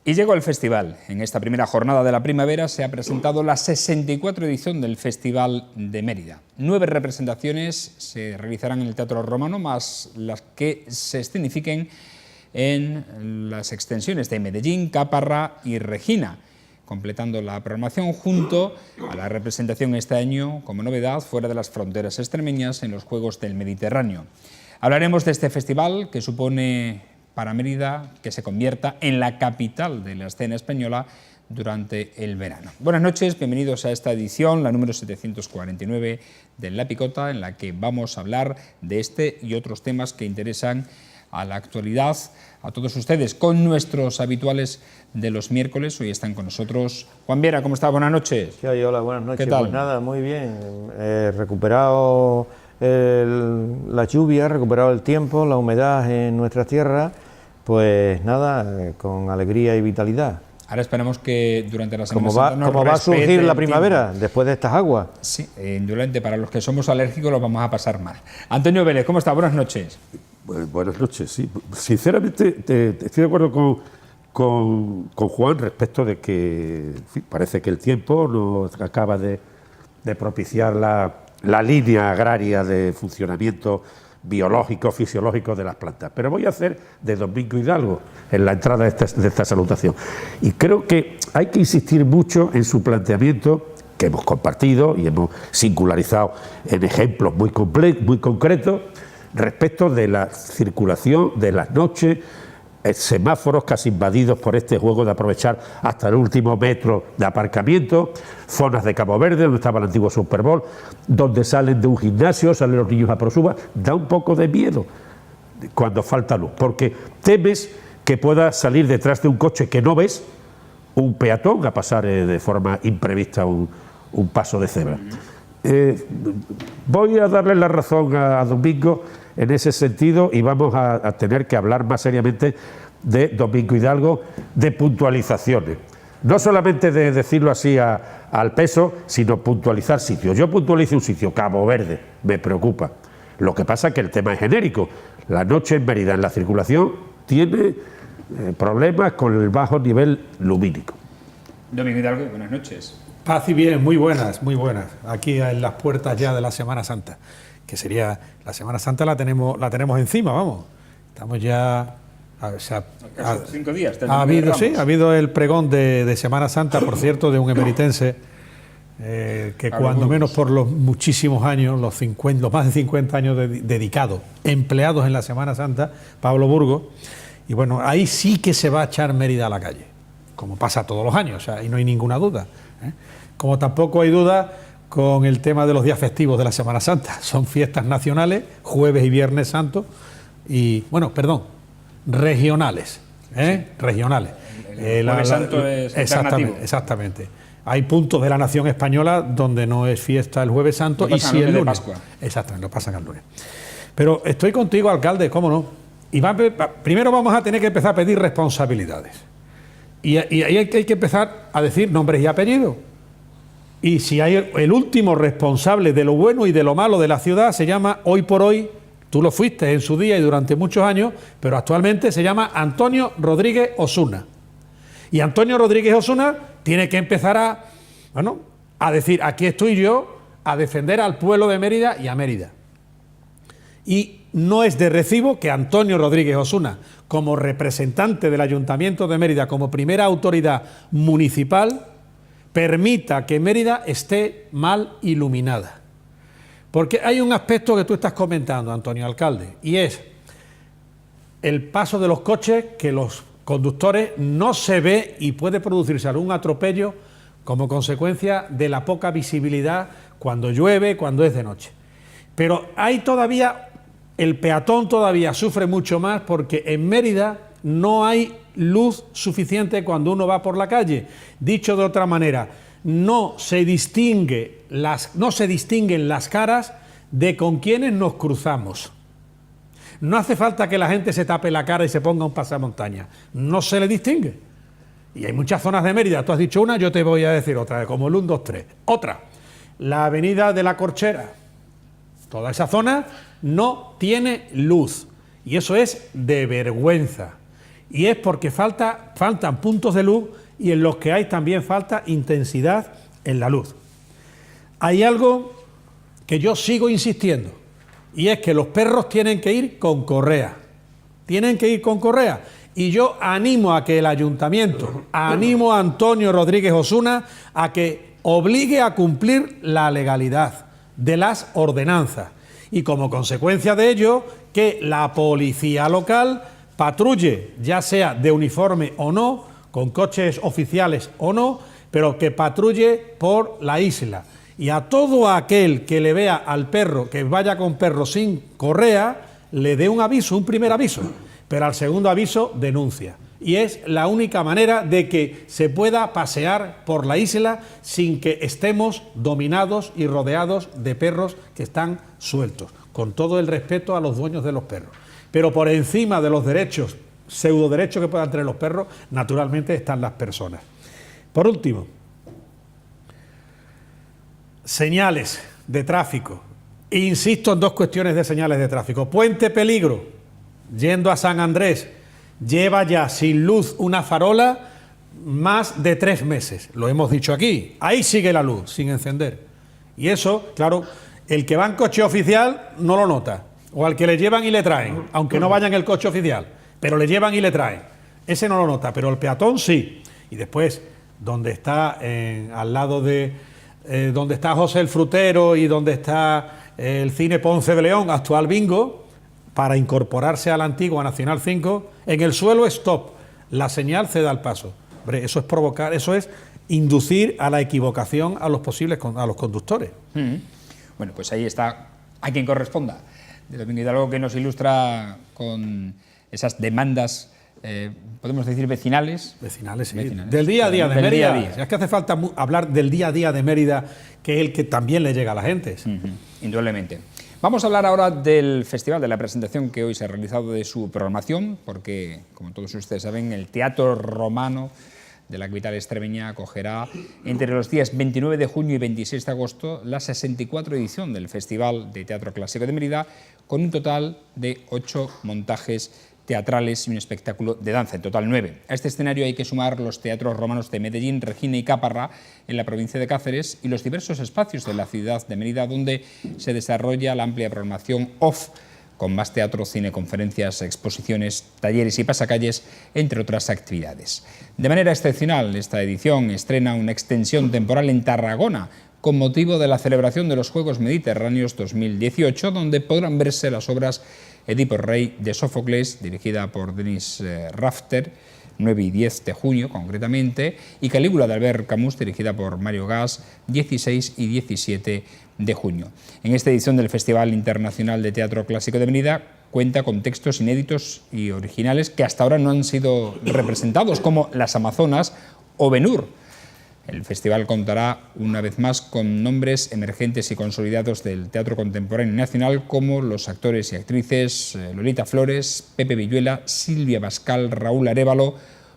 Y llegó el festival. En esta primera jornada de la primavera se ha presentado la 64 edición del Festival de Mérida. 9 representaciones se realizarán en el Teatro Romano, más las que se escenifiquen en las extensiones de Medellín, Caparra y Regina, completando la programación junto a la representación este año, como novedad, fuera de las fronteras extremeñas en los Juegos del Mediterráneo. Hablaremos de este festival que supone para Mérida que se convierta en la capital de la escena española durante el verano. Buenas noches, bienvenidos a esta edición, la número 749 de La Picota, en la que vamos a hablar de este y otros temas que interesan a la actualidad, a todos ustedes, con nuestros habituales de los miércoles. Hoy están con nosotros Juan Viera. ¿Cómo está? Buenas noches. ¿Qué hay? Hola, buenas noches. ¿Qué tal? Pues nada, muy bien. Recuperado la lluvia, recuperado el tiempo, la humedad en nuestras tierras, pues nada, con alegría y vitalidad. Ahora esperamos que durante la Semana Santa ¿Cómo va a surgir la primavera después de estas aguas? Sí, indolente, para los que somos alérgicos lo vamos a pasar mal. Antonio Vélez, ¿cómo está? Buenas noches. Buenas noches, sí. Sinceramente, estoy de acuerdo con Juan respecto de que, en fin, parece que el tiempo nos acaba de propiciar la línea agraria de funcionamiento biológico, fisiológico de las plantas. Pero voy a hacer de Domingo Hidalgo en la entrada de esta salutación. Y creo que hay que insistir mucho en su planteamiento, que hemos compartido y hemos singularizado en ejemplos muy concretos, respecto de la circulación de las noches, semáforos casi invadidos por este juego de aprovechar hasta el último metro de aparcamiento, zonas de Cabo Verde, donde estaba el antiguo Super Bowl, donde salen de un gimnasio, salen los niños a prosuba. Da un poco de miedo cuando falta luz, porque temes que pueda salir detrás de un coche que no ves, un peatón a pasar de forma imprevista un paso de cebra. Voy a darle la razón a Domingo en ese sentido y vamos a tener que hablar más seriamente de Domingo Hidalgo, de puntualizaciones. No solamente de decirlo así al peso, sino puntualizar sitios. Yo puntualizo un sitio, Cabo Verde, me preocupa. Lo que pasa es que el tema es genérico. La noche en Mérida, en la circulación, tiene problemas con el bajo nivel lumínico. Domingo Hidalgo, buenas noches. Paz y bien, muy buenas, aquí en las puertas ya de la Semana Santa, que sería, la Semana Santa la tenemos encima, vamos, estamos ya, 5 días. Ha habido el pregón de Semana Santa, por cierto, de un emeritense, que cuando menos por los muchísimos años, los más de 50 años dedicados, empleados en la Semana Santa, Pablo Burgos, y bueno, ahí sí que se va a echar Mérida a la calle, como pasa todos los años, o sea, ahí no hay ninguna duda, Como tampoco hay duda con el tema de los días festivos de la Semana Santa. Son fiestas nacionales, jueves y viernes santo, y, bueno, perdón, regionales, Sí. Regionales. El jueves santo es alternativo. Exactamente. Hay puntos de la nación española donde no es fiesta el jueves santo y sí el lunes. Pascua. Exactamente, lo pasan al lunes. Pero estoy contigo, alcalde, cómo no. Y primero vamos a tener que empezar a pedir responsabilidades. Y ahí hay que empezar a decir nombres y apellidos. Y si hay el último responsable de lo bueno y de lo malo de la ciudad, se llama hoy por hoy, tú lo fuiste en su día y durante muchos años, pero actualmente se llama Antonio Rodríguez Osuna. Y Antonio Rodríguez Osuna tiene que empezar a decir, aquí estoy yo, a defender al pueblo de Mérida y a Mérida. Y no es de recibo que Antonio Rodríguez Osuna, como representante del Ayuntamiento de Mérida, como primera autoridad municipal, permita que Mérida esté mal iluminada. Porque hay un aspecto que tú estás comentando, Antonio Alcalde, y es el paso de los coches, que los conductores no se ve y puede producirse algún atropello como consecuencia de la poca visibilidad cuando llueve, cuando es de noche. Pero hay todavía, el peatón todavía sufre mucho más porque en Mérida no hay luz suficiente cuando uno va por la calle. Dicho de otra manera, no se distinguen las caras de con quienes nos cruzamos. No hace falta que la gente se tape la cara y se ponga un pasamontañas. No se le distingue. Y hay muchas zonas de Mérida. Tú has dicho una, yo te voy a decir otra, como el 1, 2, 3. Otra, la avenida de la Corchera. Toda esa zona no tiene luz. Y eso es de vergüenza. Y es porque faltan puntos de luz y en los que hay también falta intensidad en la luz. Hay algo que yo sigo insistiendo, y es que los perros tienen que ir con correa. Tienen que ir con correa. Y yo animo a que el ayuntamiento, animo a Antonio Rodríguez Osuna a que obligue a cumplir la legalidad de las ordenanzas. Y como consecuencia de ello, que la policía local patrulle, ya sea de uniforme o no, con coches oficiales o no, pero que patrulle por la isla. Y a todo aquel que le vea al perro, que vaya con perro sin correa, le dé un aviso, un primer aviso, pero al segundo aviso denuncia. Y es la única manera de que se pueda pasear por la isla sin que estemos dominados y rodeados de perros que están sueltos, con todo el respeto a los dueños de los perros. Pero por encima de los derechos, pseudoderechos que puedan tener los perros, naturalmente están las personas. Por último, señales de tráfico. Insisto en dos cuestiones de señales de tráfico. Puente Peligro, yendo a San Andrés, lleva ya sin luz una farola más de 3 meses. Lo hemos dicho aquí. Ahí sigue la luz, sin encender. Y eso, claro, el que va en coche oficial no lo nota. O al que le llevan y le traen, aunque no vaya en el coche oficial, pero le llevan y le traen. Ese no lo nota, pero el peatón sí. Y después, donde está, al lado de donde está José el Frutero y donde está el cine Ponce de León, actual Bingo, para incorporarse a la antigua Nacional 5, en el suelo stop, la señal ceda al paso. Hombre, eso es provocar, eso es inducir a la equivocación a los conductores. Bueno, pues ahí está, a quien corresponda. De Domingo Hidalgo, que nos ilustra con esas demandas, podemos decir vecinales. Vecinales, sí. Del día a día de Mérida. Día a día. Es que hace falta hablar del día a día de Mérida, que es el que también le llega a la gente. Indudablemente. Vamos a hablar ahora del festival, de la presentación que hoy se ha realizado de su programación, porque, como todos ustedes saben, el Teatro Romano de la capital extremeña acogerá entre los días 29 de junio y 26 de agosto la 64 edición del Festival de Teatro Clásico de Mérida, con un total de 8 montajes teatrales y un espectáculo de danza, en total 9. A este escenario hay que sumar los teatros romanos de Medellín, Regina y Caparra, en la provincia de Cáceres, y los diversos espacios de la ciudad de Mérida, donde se desarrolla la amplia programación off, con más teatro, cine, conferencias, exposiciones, talleres y pasacalles, entre otras actividades. De manera excepcional, esta edición estrena una extensión temporal en Tarragona, con motivo de la celebración de los Juegos Mediterráneos 2018, donde podrán verse las obras Edipo Rey de Sófocles, dirigida por Denis Rafter, 9 y 10 de junio concretamente, y Calígula de Albert Camus, dirigida por Mario Gas, 16 y 17 de junio. En esta edición del Festival Internacional de Teatro Clásico de Mérida cuenta con textos inéditos y originales que hasta ahora no han sido representados, como Las Amazonas o Ben-Hur. El festival contará una vez más con nombres emergentes y consolidados del teatro contemporáneo nacional, como los actores y actrices Lolita Flores, Pepe Villuela, Silvia Bascal, Raúl Arévalo,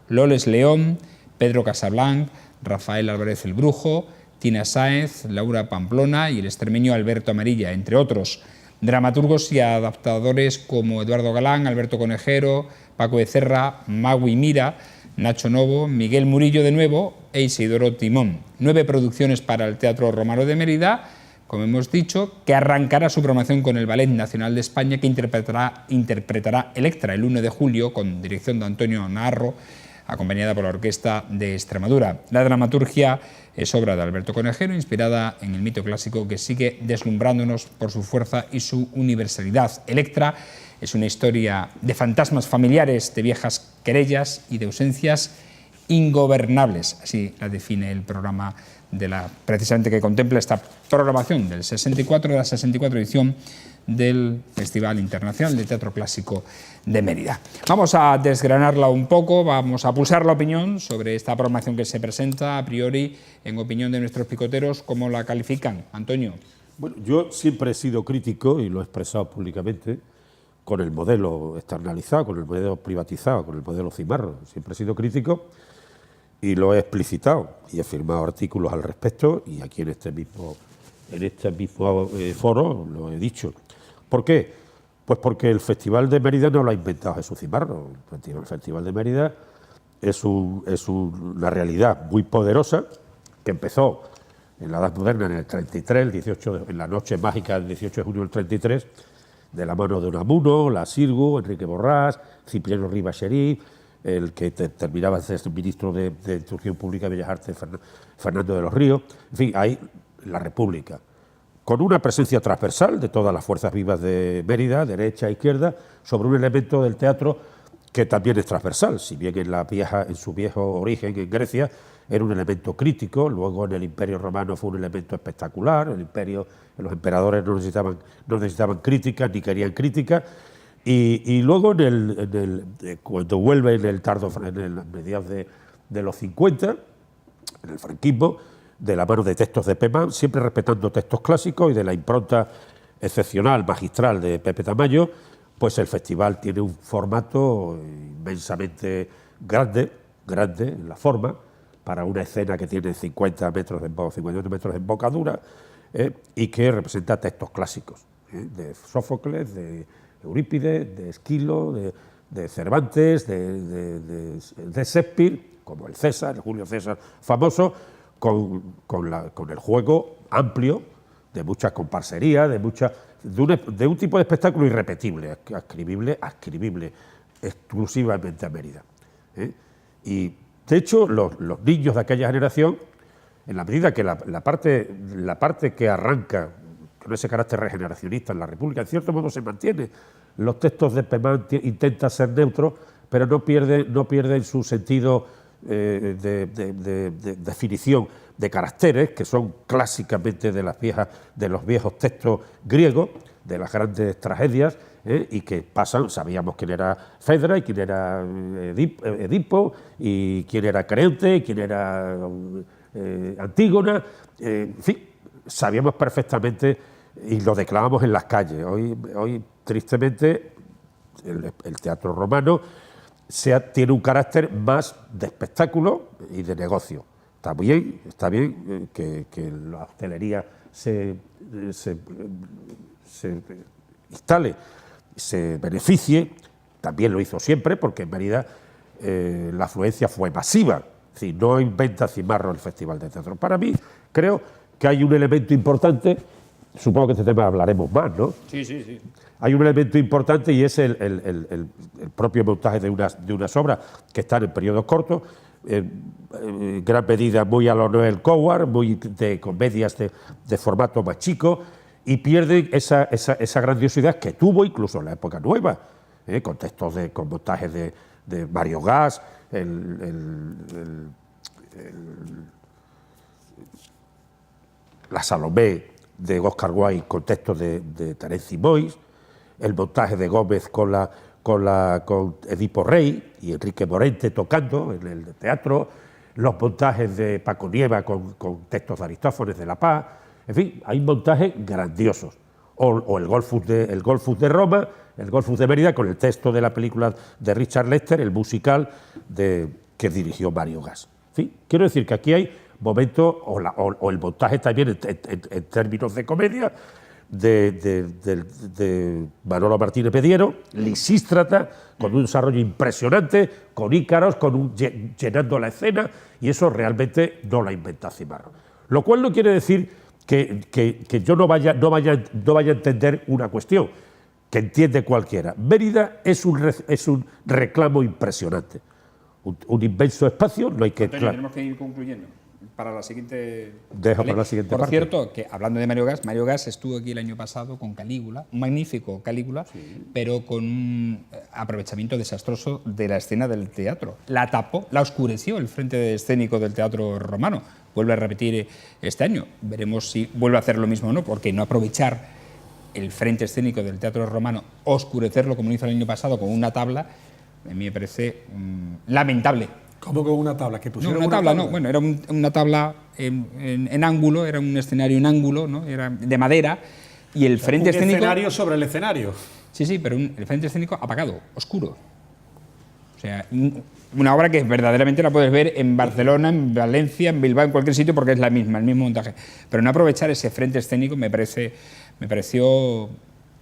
Loles León, Pedro Casablanc, Rafael Álvarez el Brujo, Tina Sáenz, Laura Pamplona y el extremeño Alberto Amarilla, entre otros. Dramaturgos y adaptadores como Eduardo Galán, Alberto Conejero, Paco Becerra, Magui Mira, Nacho Novo, Miguel Murillo de nuevo e Isidoro Timón. 9 producciones para el Teatro Romano de Mérida, como hemos dicho, que arrancará su programación con el Ballet Nacional de España, que interpretará Electra el 1 de julio con dirección de Antonio Naharro, acompañada por la Orquesta de Extremadura. La dramaturgia es obra de Alberto Conejero, inspirada en el mito clásico que sigue deslumbrándonos por su fuerza y su universalidad. Electra es una historia de fantasmas familiares, de viejas querellas y de ausencias ingobernables. Así la define el programa precisamente que contempla esta programación de la 64 edición del Festival Internacional de Teatro Clásico de Mérida. Vamos a desgranarla un poco, vamos a pulsar la opinión sobre esta programación que se presenta. A priori, en opinión de nuestros picoteros, ¿cómo la califican? Antonio. Bueno, yo siempre he sido crítico, y lo he expresado públicamente, con el modelo externalizado, con el modelo privatizado, con el modelo cimarro. Siempre he sido crítico y lo he explicitado y he firmado artículos al respecto, y aquí en este mismo foro lo he dicho. ¿Por qué? Pues porque el Festival de Mérida no lo ha inventado Jesús Cimarro. El Festival de Mérida es una realidad muy poderosa que empezó en la Edad Moderna, en el 33, en la noche mágica del 18 de junio del 33, de la mano de Unamuno, Lasirgu, Enrique Borrás, Cipriano Rivas Xerí, el que terminaba de ser ministro de Instrucción Pública y Bellas Artes, Fernando de los Ríos. En fin, ahí la República, con una presencia transversal de todas las fuerzas vivas de Mérida, derecha e izquierda, sobre un elemento del teatro que también es transversal, si bien en su viejo origen en Grecia era un elemento crítico, luego en el Imperio Romano fue un elemento espectacular, los emperadores no necesitaban críticas ni querían críticas, y luego cuando vuelve en mediados de los 50, en el franquismo, de la mano de textos de Pemán, siempre respetando textos clásicos y de la impronta excepcional, magistral de Pepe Tamayo, pues el festival tiene un formato inmensamente grande en la forma, para una escena que tiene 50 metros de embocadura y que representa textos clásicos, de Sófocles, de Eurípides, de Esquilo, de Cervantes, de Shakespeare, como el César, el Julio César famoso, con el juego amplio de mucha comparsería, de un tipo de espectáculo irrepetible, ascribible exclusivamente a Mérida. Y de hecho, los niños de aquella generación, en la medida que la parte que arranca con ese carácter regeneracionista en la República, en cierto modo se mantiene. Los textos de Pemán intentan ser neutros, pero no pierden su sentido de definición de caracteres, que son clásicamente de los viejos textos griegos, de las grandes tragedias, y que sabíamos quién era Fedra y quién era Edipo y quién era Creonte y quién era Antígona, en fin, sabíamos perfectamente y lo declamábamos en las calles. Hoy tristemente, el teatro romano tiene un carácter más de espectáculo y de negocio. Está bien que la hostelería se instale, se beneficie, también lo hizo siempre, porque en Mérida la afluencia fue masiva. Es decir, no inventa Cimarro el Festival de Teatro. Para mí, creo que hay un elemento importante, supongo que este tema hablaremos más, ¿no? Sí. Hay un elemento importante y es el propio montaje de unas obras que están en periodos cortos, en gran medida muy a lo Noel Coward, muy de comedias de formato más chico, y pierden esa grandiosidad que tuvo incluso en la época nueva, con textos con montajes de Mario Gas, la Salomé de Oscar Wilde con textos de Terence Boyce, el montaje de Gómez con Edipo Rey y Enrique Morente tocando en el teatro, los montajes de Paco Nieva con textos de Aristófanes de La Paz. En fin, hay montajes grandiosos. O el Golfus de Roma, el Golfus de Mérida, con el texto de la película de Richard Lester, el musical que dirigió Mario Gas. En fin, quiero decir que aquí hay momentos, o el montaje también en términos de comedia, de Manolo Martínez Pediero, Lisístrata, con un desarrollo impresionante, con Ícaros, llenando la escena, y eso realmente no la inventa Cimarro. Lo cual no quiere decir que yo no vaya a entender una cuestión que entiende cualquiera. Mérida es un reclamo impresionante, un inmenso espacio. No hay que. Antonio, tenemos que ir concluyendo. Para la siguiente. Dejo para la siguiente parte. Por cierto, que hablando de Mario Gas estuvo aquí el año pasado con Calígula, un magnífico Calígula, sí, pero con un aprovechamiento desastroso de la escena del teatro. La tapó, la oscureció el frente escénico del Teatro Romano. Vuelve a repetir este año. Veremos si vuelve a hacer lo mismo o no, porque no aprovechar el frente escénico del Teatro Romano, oscurecerlo como lo hizo el año pasado con una tabla, a mí me parece lamentable. ¿Cómo con una tabla? ¿Que pusieron no, una tabla? No, bueno, era una tabla en ángulo, era un escenario en ángulo, ¿no? Era de madera, y el frente escénico... Un escenario sobre el escenario. Sí, pero el frente escénico apagado, oscuro. O sea, una obra que verdaderamente la puedes ver en Barcelona, en Valencia, en Bilbao, en cualquier sitio, porque es el mismo montaje. Pero no aprovechar ese frente escénico me pareció,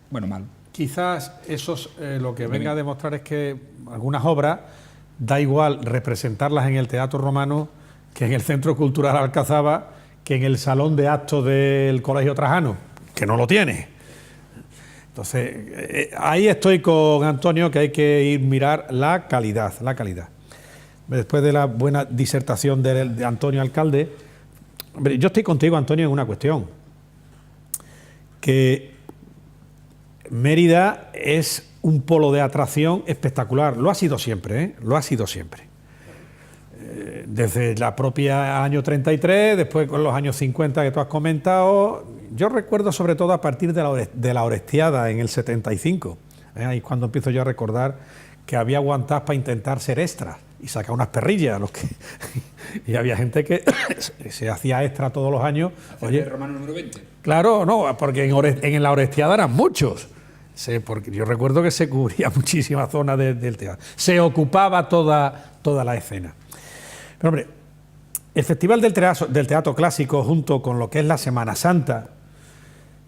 bueno, mal. quizás eso lo que venga a demostrar es que algunas obras da igual representarlas en el Teatro Romano que en el Centro Cultural Alcazaba, que en el Salón de Actos del Colegio Trajano, que no lo tiene. Entonces, ahí estoy con Antonio, que hay que ir mirar la calidad, la calidad. Después de la buena disertación de Antonio Alcalde, hombre, yo estoy contigo, Antonio, en una cuestión, que Mérida es un polo de atracción espectacular, lo ha sido siempre, ¿eh? Lo ha sido siempre. Desde la propia año 33, después con los años 50 que tú has comentado, yo recuerdo sobre todo a partir de la Orestiada en el 75, ahí es cuando empiezo yo a recordar que había aguantadas para intentar ser extras y sacar unas perrillas, y había gente que se hacía extra todos los años. Oye, Romano número 20. Claro, no, porque en la Orestiada eran muchos. Porque yo recuerdo que se cubría muchísima zona del teatro. Se ocupaba toda la escena. Pero hombre, el Festival del Teatro Clásico, junto con lo que es la Semana Santa,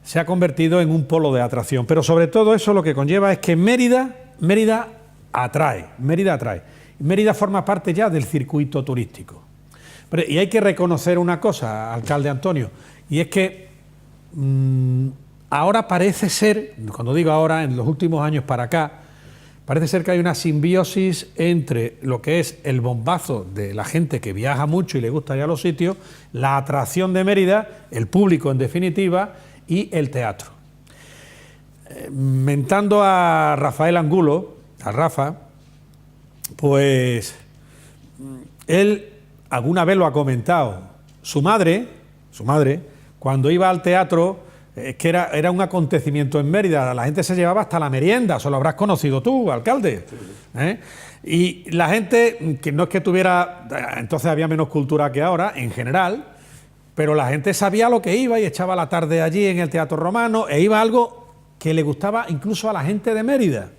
se ha convertido en un polo de atracción. Pero sobre todo eso lo que conlleva es que Mérida atrae. Mérida forma parte ya del circuito turístico. Y hay que reconocer una cosa, alcalde Antonio, y es que ahora parece ser, cuando digo ahora, en los últimos años para acá, parece ser que hay una simbiosis entre lo que es el bombazo de la gente que viaja mucho y le gusta ir a los sitios, la atracción de Mérida, el público en definitiva, y el teatro. Mentando a Rafael Angulo, a Rafa, pues él alguna vez lo ha comentado. Su madre, cuando iba al teatro, es que era un acontecimiento en Mérida, la gente se llevaba hasta la merienda, eso lo habrás conocido tú, alcalde. Y la gente, que no es que tuviera, entonces había menos cultura que ahora, en general, pero la gente sabía lo que iba y echaba la tarde allí en el Teatro Romano, e iba a algo que le gustaba incluso a la gente de Mérida.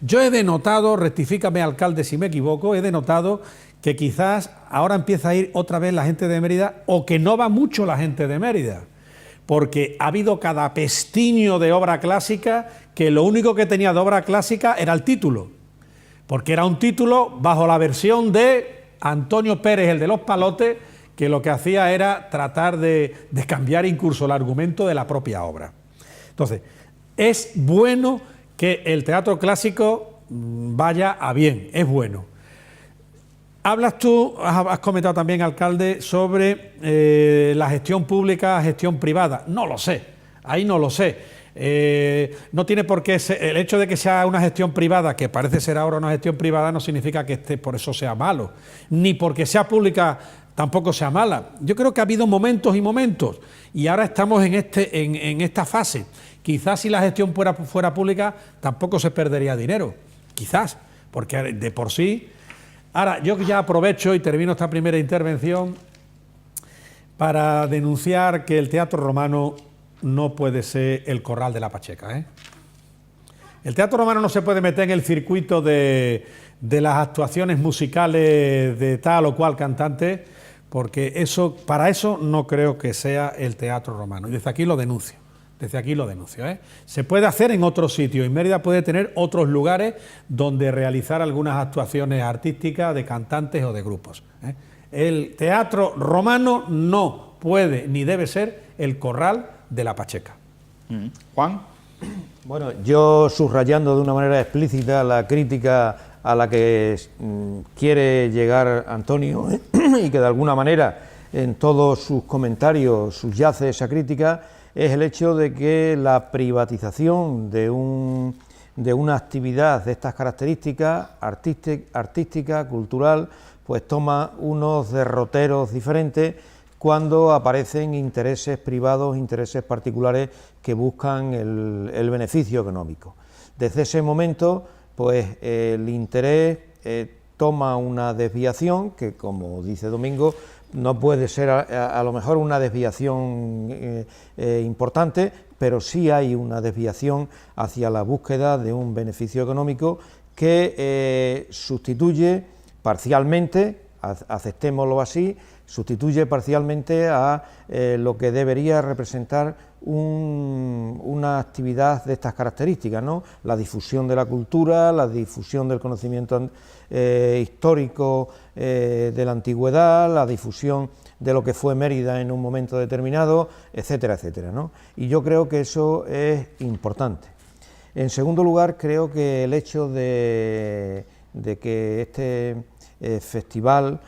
Yo he denotado, rectifícame alcalde si me equivoco, he denotado que quizás ahora empieza a ir otra vez la gente de Mérida, o que no va mucho la gente de Mérida, porque ha habido cada pestiño de obra clásica que lo único que tenía de obra clásica era el título, porque era un título bajo la versión de Antonio Pérez, el de los palotes, que lo que hacía era tratar de cambiar incluso el argumento de la propia obra. Entonces, es bueno que el teatro clásico vaya a bien, es bueno. Hablas tú, has comentado también, alcalde, sobre la gestión pública, gestión privada. No lo sé, ahí no lo sé. No tiene por qué ser, el hecho de que sea una gestión privada, que parece ser ahora una gestión privada, no significa que por eso sea malo, ni porque sea pública tampoco sea mala. Yo creo que ha habido momentos y momentos, y ahora estamos en esta fase. Quizás si la gestión fuera pública tampoco se perdería dinero, quizás, porque de por sí. Ahora, yo ya aprovecho y termino esta primera intervención para denunciar que el Teatro Romano no puede ser el Corral de la Pacheca, El Teatro Romano no se puede meter en el circuito de las actuaciones musicales de tal o cual cantante, porque para eso no creo que sea el Teatro Romano. Y desde aquí lo denuncio. Se puede hacer en otros sitios, y Mérida puede tener otros lugares donde realizar algunas actuaciones artísticas de cantantes o de grupos. El Teatro Romano no puede ni debe ser el Corral de la Pacheca. Juan. Bueno, yo subrayando de una manera explícita la crítica a la que quiere llegar Antonio y que de alguna manera en todos sus comentarios subyace esa crítica, es el hecho de que la privatización de una actividad de estas características, artística, cultural, pues toma unos derroteros diferentes cuando aparecen intereses privados, intereses particulares que buscan el beneficio económico. Desde ese momento, pues el interés toma una desviación que, como dice Domingo, no puede ser a lo mejor una desviación importante, pero sí hay una desviación hacia la búsqueda de un beneficio económico que sustituye parcialmente aceptémoslo así, sustituye parcialmente a lo que debería representar una actividad de estas características, ¿no? La difusión de la cultura, la difusión del conocimiento histórico de la antigüedad, la difusión de lo que fue Mérida en un momento determinado, etcétera, etcétera, ¿no? Y yo creo que eso es importante. En segundo lugar, creo que el hecho de que este festival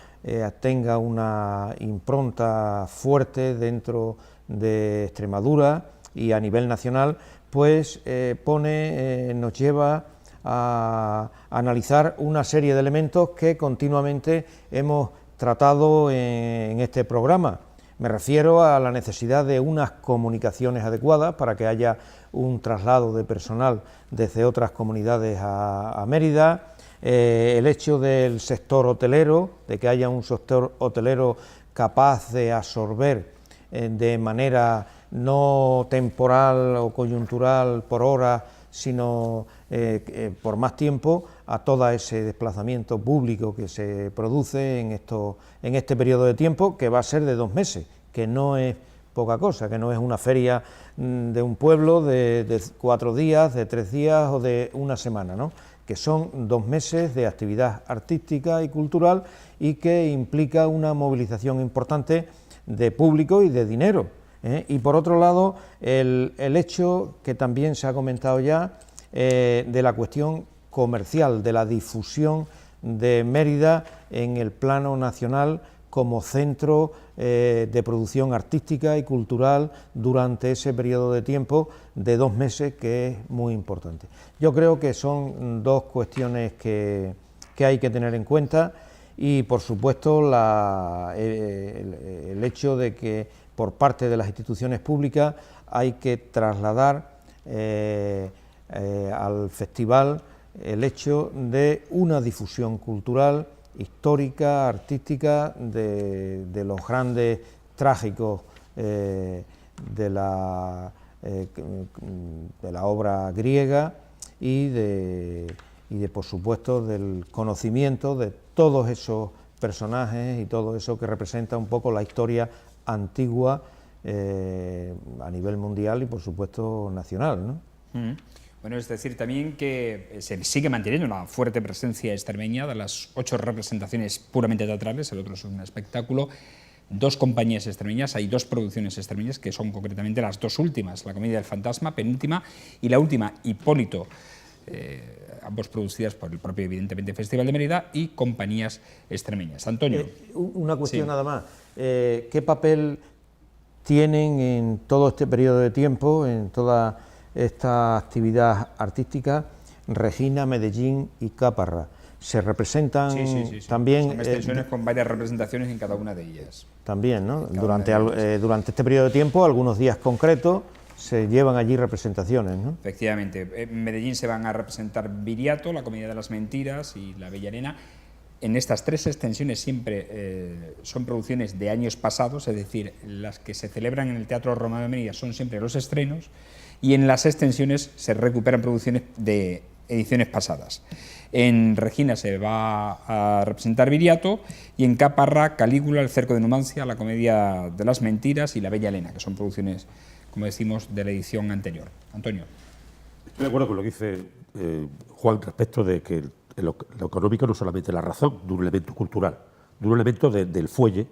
tenga una impronta fuerte dentro de Extremadura y a nivel nacional, pues nos lleva a analizar una serie de elementos que continuamente hemos tratado en este programa. Me refiero a la necesidad de unas comunicaciones adecuadas para que haya un traslado de personal desde otras comunidades a Mérida, el hecho del sector hotelero, de que haya un sector hotelero capaz de absorber de manera no temporal o coyuntural por hora, sino por más tiempo, a todo ese desplazamiento público que se produce en este periodo de tiempo, que va a ser de 2 meses, que no es poca cosa, que no es una feria de un pueblo de 4 días, de 3 días o de una semana, ¿no? Que son 2 meses de actividad artística y cultural y que implica una movilización importante de público y de dinero, ¿eh? Y por otro lado, el hecho que también se ha comentado ya de la cuestión comercial, de la difusión de Mérida en el plano nacional como centro de producción artística y cultural durante ese periodo de tiempo de 2 meses, que es muy importante. Yo creo que son 2 cuestiones que hay que tener en cuenta y, por supuesto, el hecho de que por parte de las instituciones públicas hay que trasladar al festival el hecho de una difusión cultural, histórica, artística, de los grandes trágicos de la obra griega y por supuesto del conocimiento de todos esos personajes y todo eso que representa un poco la historia antigua a nivel mundial y por supuesto nacional, ¿no? Bueno, es decir también que se sigue manteniendo una fuerte presencia extremeña. De las 8 representaciones puramente teatrales, el otro es un espectáculo, 2 compañías extremeñas, hay 2 producciones extremeñas que son concretamente las 2 últimas, la Comedia del Fantasma, penúltima, y la última, Hipólito, ambos producidas por el propio, evidentemente, Festival de Mérida y compañías extremeñas. Antonio. Una cuestión sí. Nada más, ¿qué papel tienen en todo este periodo de tiempo, en toda esta actividad artística, Regina, Medellín y Caparra? ¿Se representan sí. también? Son extensiones con varias representaciones en cada una de ellas. También, ¿no? Durante este periodo de tiempo, algunos días concretos, se llevan allí representaciones, ¿no? Efectivamente. En Medellín se van a representar Viriato, la Comedia de las Mentiras y la Bella Elena. En estas 3 extensiones siempre son producciones de años pasados, es decir, las que se celebran en el Teatro Romano de Mérida son siempre los estrenos, y en las extensiones se recuperan producciones de ediciones pasadas. En Regina se va a representar Viriato y en Caparra, Calígula, El cerco de Numancia, la Comedia de las Mentiras y la Bella Elena, que son producciones, como decimos, de la edición anterior. Antonio. Estoy de acuerdo con lo que dice Juan respecto de que lo económico no es solamente la razón de un elemento cultural, de un elemento del fuelle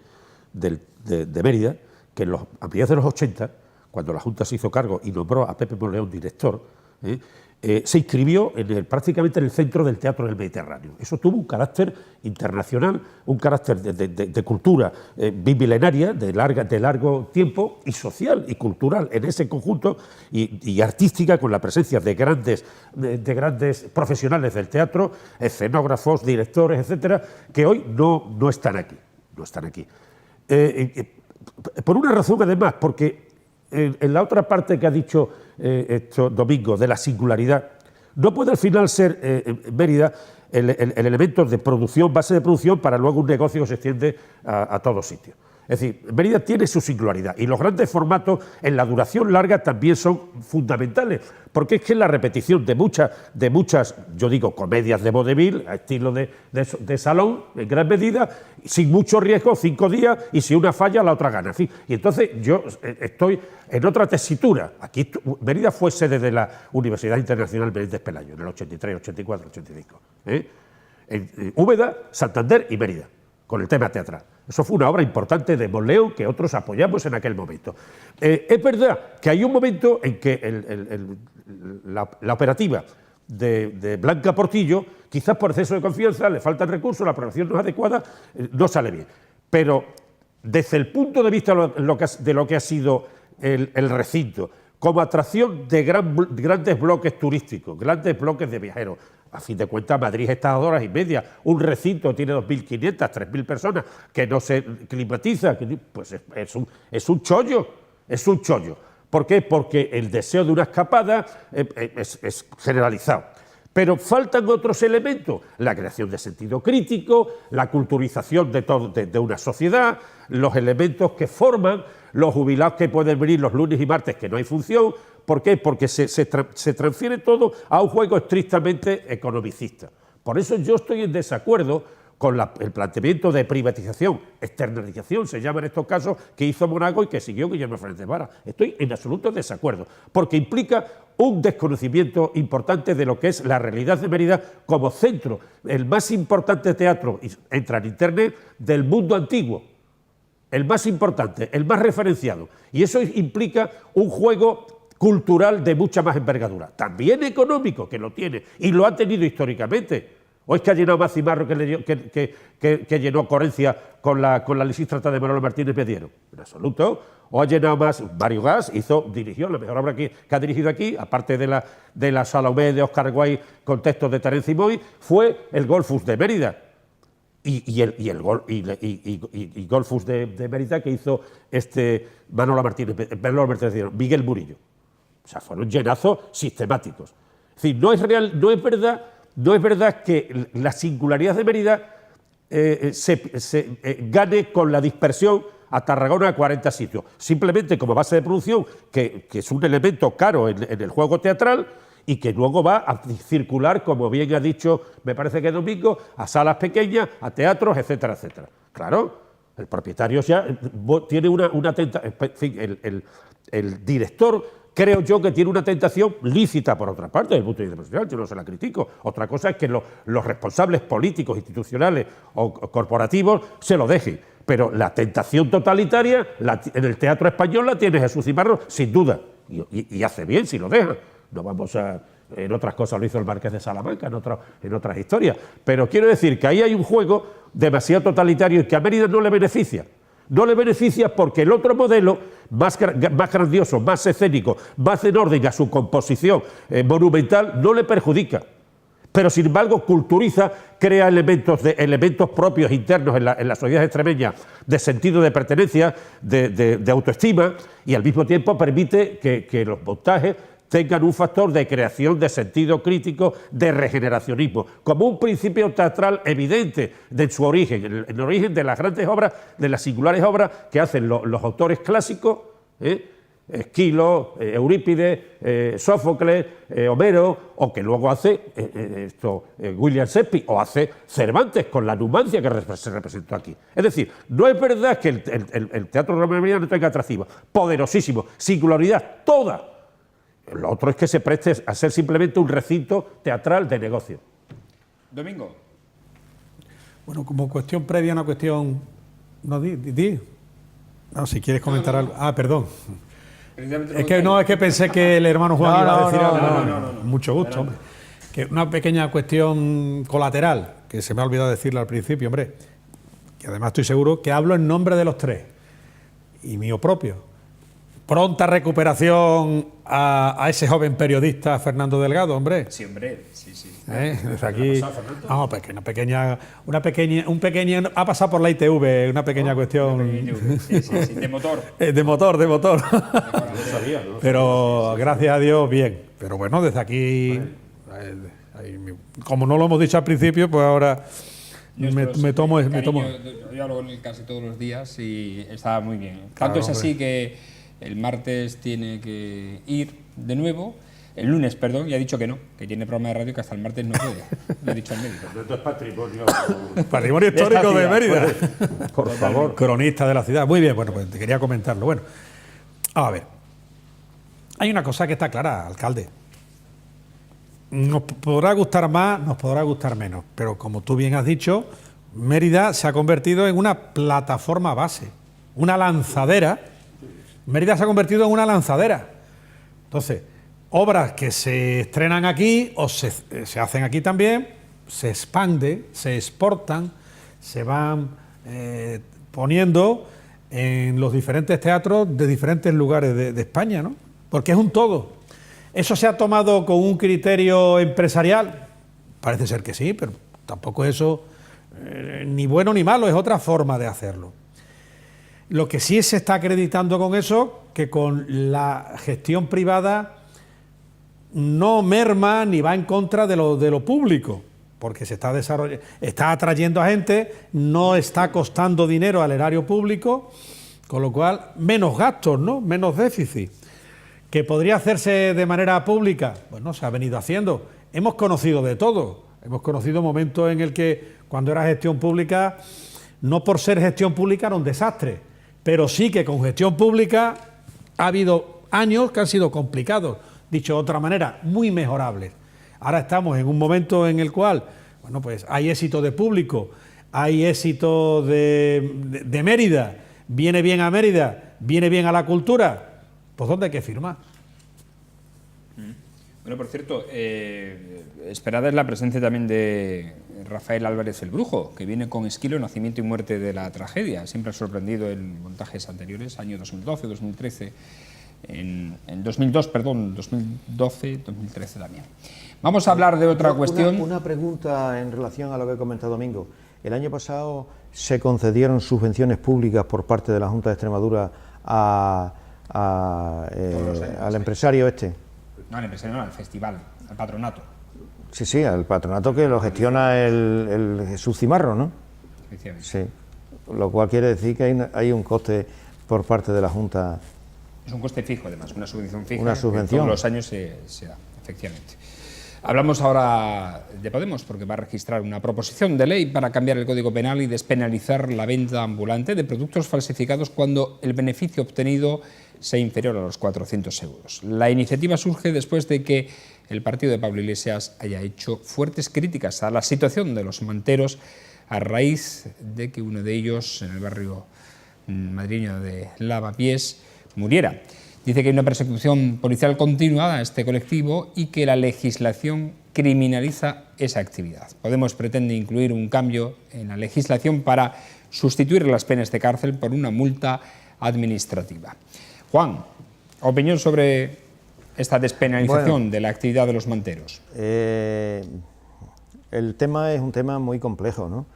de Mérida, que a mediados de los 80, cuando la Junta se hizo cargo y nombró a Pepe Monleón director, se inscribió prácticamente en el centro del teatro del Mediterráneo. Eso tuvo un carácter internacional, un carácter de cultura bimilenaria, de largo tiempo, y social y cultural en ese conjunto, y artística, con la presencia de grandes profesionales del teatro, escenógrafos, directores, etcétera, que hoy no están aquí. No están aquí. Por una razón, además, porque en la otra parte que ha dicho Domingo, de la singularidad, no puede al final ser Mérida el elemento de producción, base de producción, para luego un negocio que se extiende a todos sitios. Es decir, Mérida tiene su singularidad y los grandes formatos en la duración larga también son fundamentales, porque es que la repetición de muchas, yo digo, comedias de vodevil, a estilo de salón, en gran medida, sin mucho riesgo, 5 días, y si una falla, la otra gana. En fin, y entonces yo estoy en otra tesitura. Aquí Mérida fue sede de la Universidad Internacional Menéndez Pelayo en el 83, 84, 85. En Úbeda, Santander y Mérida, con el tema teatral. Eso fue una obra importante de Monleón que otros apoyamos en aquel momento. Es verdad que hay un momento en que la operativa de Blanca Portillo, quizás por exceso de confianza, le faltan recursos, la programación no es adecuada, no sale bien. Pero desde el punto de vista de lo que ha sido el recinto, como atracción de grandes bloques turísticos, grandes bloques de viajeros. A fin de cuentas, Madrid está a 2 horas y media. Un recinto tiene 2.500, 3.000 personas que no se climatiza. Pues es un chollo, es un chollo. ¿Por qué? Porque el deseo de una escapada es generalizado. Pero faltan otros elementos, la creación de sentido crítico, la culturización de una sociedad, los elementos que forman, los jubilados que pueden venir los lunes y martes que no hay función. ¿Por qué? Porque se transfiere todo a un juego estrictamente economicista. Por eso yo estoy en desacuerdo con el planteamiento de privatización, externalización, se llama en estos casos, que hizo Monago y que siguió Guillermo Fernández Vara. Estoy en absoluto desacuerdo, porque implica un desconocimiento importante de lo que es la realidad de Mérida como centro, el más importante teatro, entra en Internet, del mundo antiguo, el más importante, el más referenciado. Y eso implica un juego cultural de mucha más envergadura, también económico, que lo tiene, y lo ha tenido históricamente. ¿O es que ha llenado más Cimarro que llenó Corencia con la Lisístrata de Manolo Martínez Mediero? En absoluto. ¿O ha llenado más Mario Gas? Dirigió la mejor obra que ha dirigido aquí, aparte de la Salomé de Oscar Guay con textos de Terence y Moy, fue el Golfus de Mérida. Y Golfus de Mérida que hizo Manolo Martínez Mediero, Miguel Murillo. O sea, fueron llenazos sistemáticos. Es decir, no es verdad que la singularidad de Mérida gane con la dispersión a Tarragona a 40 sitios. Simplemente como base de producción, que es un elemento caro en el juego teatral y que luego va a circular, como bien ha dicho, me parece que Domingo, a salas pequeñas, a teatros, etcétera, etcétera. Claro, el propietario ya tiene una tentación, en fin, el director, creo yo que tiene una tentación lícita, por otra parte, desde el punto de vista profesional, yo no se la critico. Otra cosa es que los responsables políticos, institucionales o corporativos se lo dejen. Pero la tentación totalitaria en el teatro español la tiene Jesús Cimarro, sin duda. Y hace bien si lo deja. No vamos a... En otras cosas lo hizo el Marqués de Salamanca, en otras historias. Pero quiero decir que ahí hay un juego demasiado totalitario y que a Mérida no le beneficia. No le beneficia porque el otro modelo, más grandioso, más escénico, más en orden a su composición monumental, no le perjudica. Pero sin embargo culturiza, crea elementos propios internos en la sociedad extremeña de sentido de pertenencia, de autoestima, y al mismo tiempo permite que los montajes tengan un factor de creación de sentido crítico, de regeneracionismo, como un principio teatral evidente de su origen, el origen de las grandes obras, de las singulares obras que hacen los autores clásicos, Esquilo, Eurípides, Sófocles, Homero, o que luego hace William Shakespeare, o hace Cervantes con la Numancia que se representó aquí. Es decir, no es verdad que el teatro romano no tenga atractivo, poderosísimo, singularidad toda. Lo otro es que se preste a ser simplemente un recinto teatral de negocio. Domingo. Bueno, como cuestión previa, una cuestión... No, No, si quieres comentar algo... Ah, perdón. Es que pensé que el hermano Juan iba a decir algo. No. Mucho gusto, hombre. Que una pequeña cuestión colateral, que se me ha olvidado decirle al principio, hombre, que además estoy seguro que hablo en nombre de los tres, y mío propio. Pronta recuperación a ese joven periodista Fernando Delgado, hombre. Sí, hombre, sí. Desde aquí... No, pues que una pequeña... Ha pasado por la ITV, una pequeña cuestión... Sí, de motor. De motor. Pero gracias a Dios, bien. Pero bueno, desde aquí... Como no lo hemos dicho al principio, pues ahora me tomo. Yo hablo con él casi todos los días y está muy bien. Tanto es así que el martes tiene que ir de nuevo. El lunes, perdón, y ha dicho que no, que tiene programa de radio que hasta el martes no puede. Le ha dicho al médico. Esto es Patrimonio histórico de Mérida. Por favor. Cronista de la ciudad. Muy bien, bueno, pues te quería comentarlo. Bueno, a ver. Hay una cosa que está clara, alcalde. Nos podrá gustar más, nos podrá gustar menos, pero como tú bien has dicho, Mérida se ha convertido en una plataforma base, una lanzadera. Mérida se ha convertido en una lanzadera. Entonces, obras que se estrenan aquí o se hacen aquí también, se expanden, se exportan, se van poniendo en los diferentes teatros de diferentes lugares de España, ¿no? Porque es un todo. ¿Eso se ha tomado con un criterio empresarial? Parece ser que sí, pero tampoco es eso ni bueno ni malo, es otra forma de hacerlo. Lo que sí se está acreditando con eso, que con la gestión privada no merma ni va en contra de lo público, porque se está desarrollando, está atrayendo a gente, no está costando dinero al erario público, con lo cual menos gastos, ¿no? Menos déficit. ¿Que podría hacerse de manera pública? Bueno, se ha venido haciendo. Hemos conocido de todo. Hemos conocido momentos en el que cuando era gestión pública, no por ser gestión pública era un desastre, pero sí que con gestión pública ha habido años que han sido complicados. Dicho de otra manera, muy mejorables. Ahora estamos en un momento en el cual, bueno, pues hay éxito de público, hay éxito de Mérida, viene bien a Mérida, viene bien a la cultura, pues ¿dónde hay que firmar? Bueno, por cierto, esperada es la presencia también de Rafael Álvarez el Brujo, que viene con Esquilo, nacimiento y muerte de la tragedia. Siempre ha sorprendido en montajes anteriores, año 2012, 2013... En 2002, perdón, 2012, 2013 también. Vamos a hablar de otra cuestión. Una pregunta en relación a lo que comenta Domingo. El año pasado se concedieron subvenciones públicas por parte de la Junta de Extremadura al empresario este. No, al empresario no, al festival, al patronato. Sí, al patronato que lo gestiona el Jesús Cimarro, ¿no? Sí, lo cual quiere decir que hay un coste por parte de la Junta. Es un coste fijo, además, una subvención fija. Una subvención. Que todos los años se da, efectivamente. Hablamos ahora de Podemos, porque va a registrar una proposición de ley para cambiar el Código Penal y despenalizar la venta ambulante de productos falsificados cuando el beneficio obtenido sea inferior a los 400 euros. La iniciativa surge después de que el partido de Pablo Iglesias haya hecho fuertes críticas a la situación de los manteros a raíz de que uno de ellos, en el barrio madrileño de Lavapiés, muriera. Dice que hay una persecución policial continuada a este colectivo y que la legislación criminaliza esa actividad. Podemos pretende incluir un cambio en la legislación para sustituir las penas de cárcel por una multa administrativa. Juan, opinión sobre esta despenalización de la actividad de los manteros. El tema es un tema muy complejo, ¿no?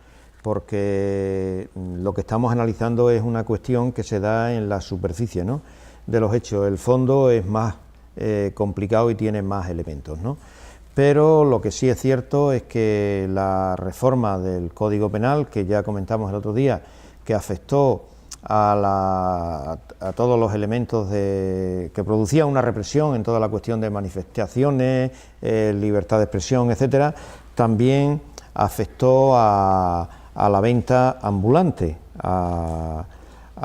Porque lo que estamos analizando es una cuestión que se da en la superficie, ¿no?, de los hechos. El fondo es más complicado y tiene más elementos, ¿no? Pero lo que sí es cierto es que la reforma del Código Penal, que ya comentamos el otro día, que afectó a todos los elementos que producía una represión en toda la cuestión de manifestaciones, libertad de expresión, etcétera, también afectó a la venta ambulante, a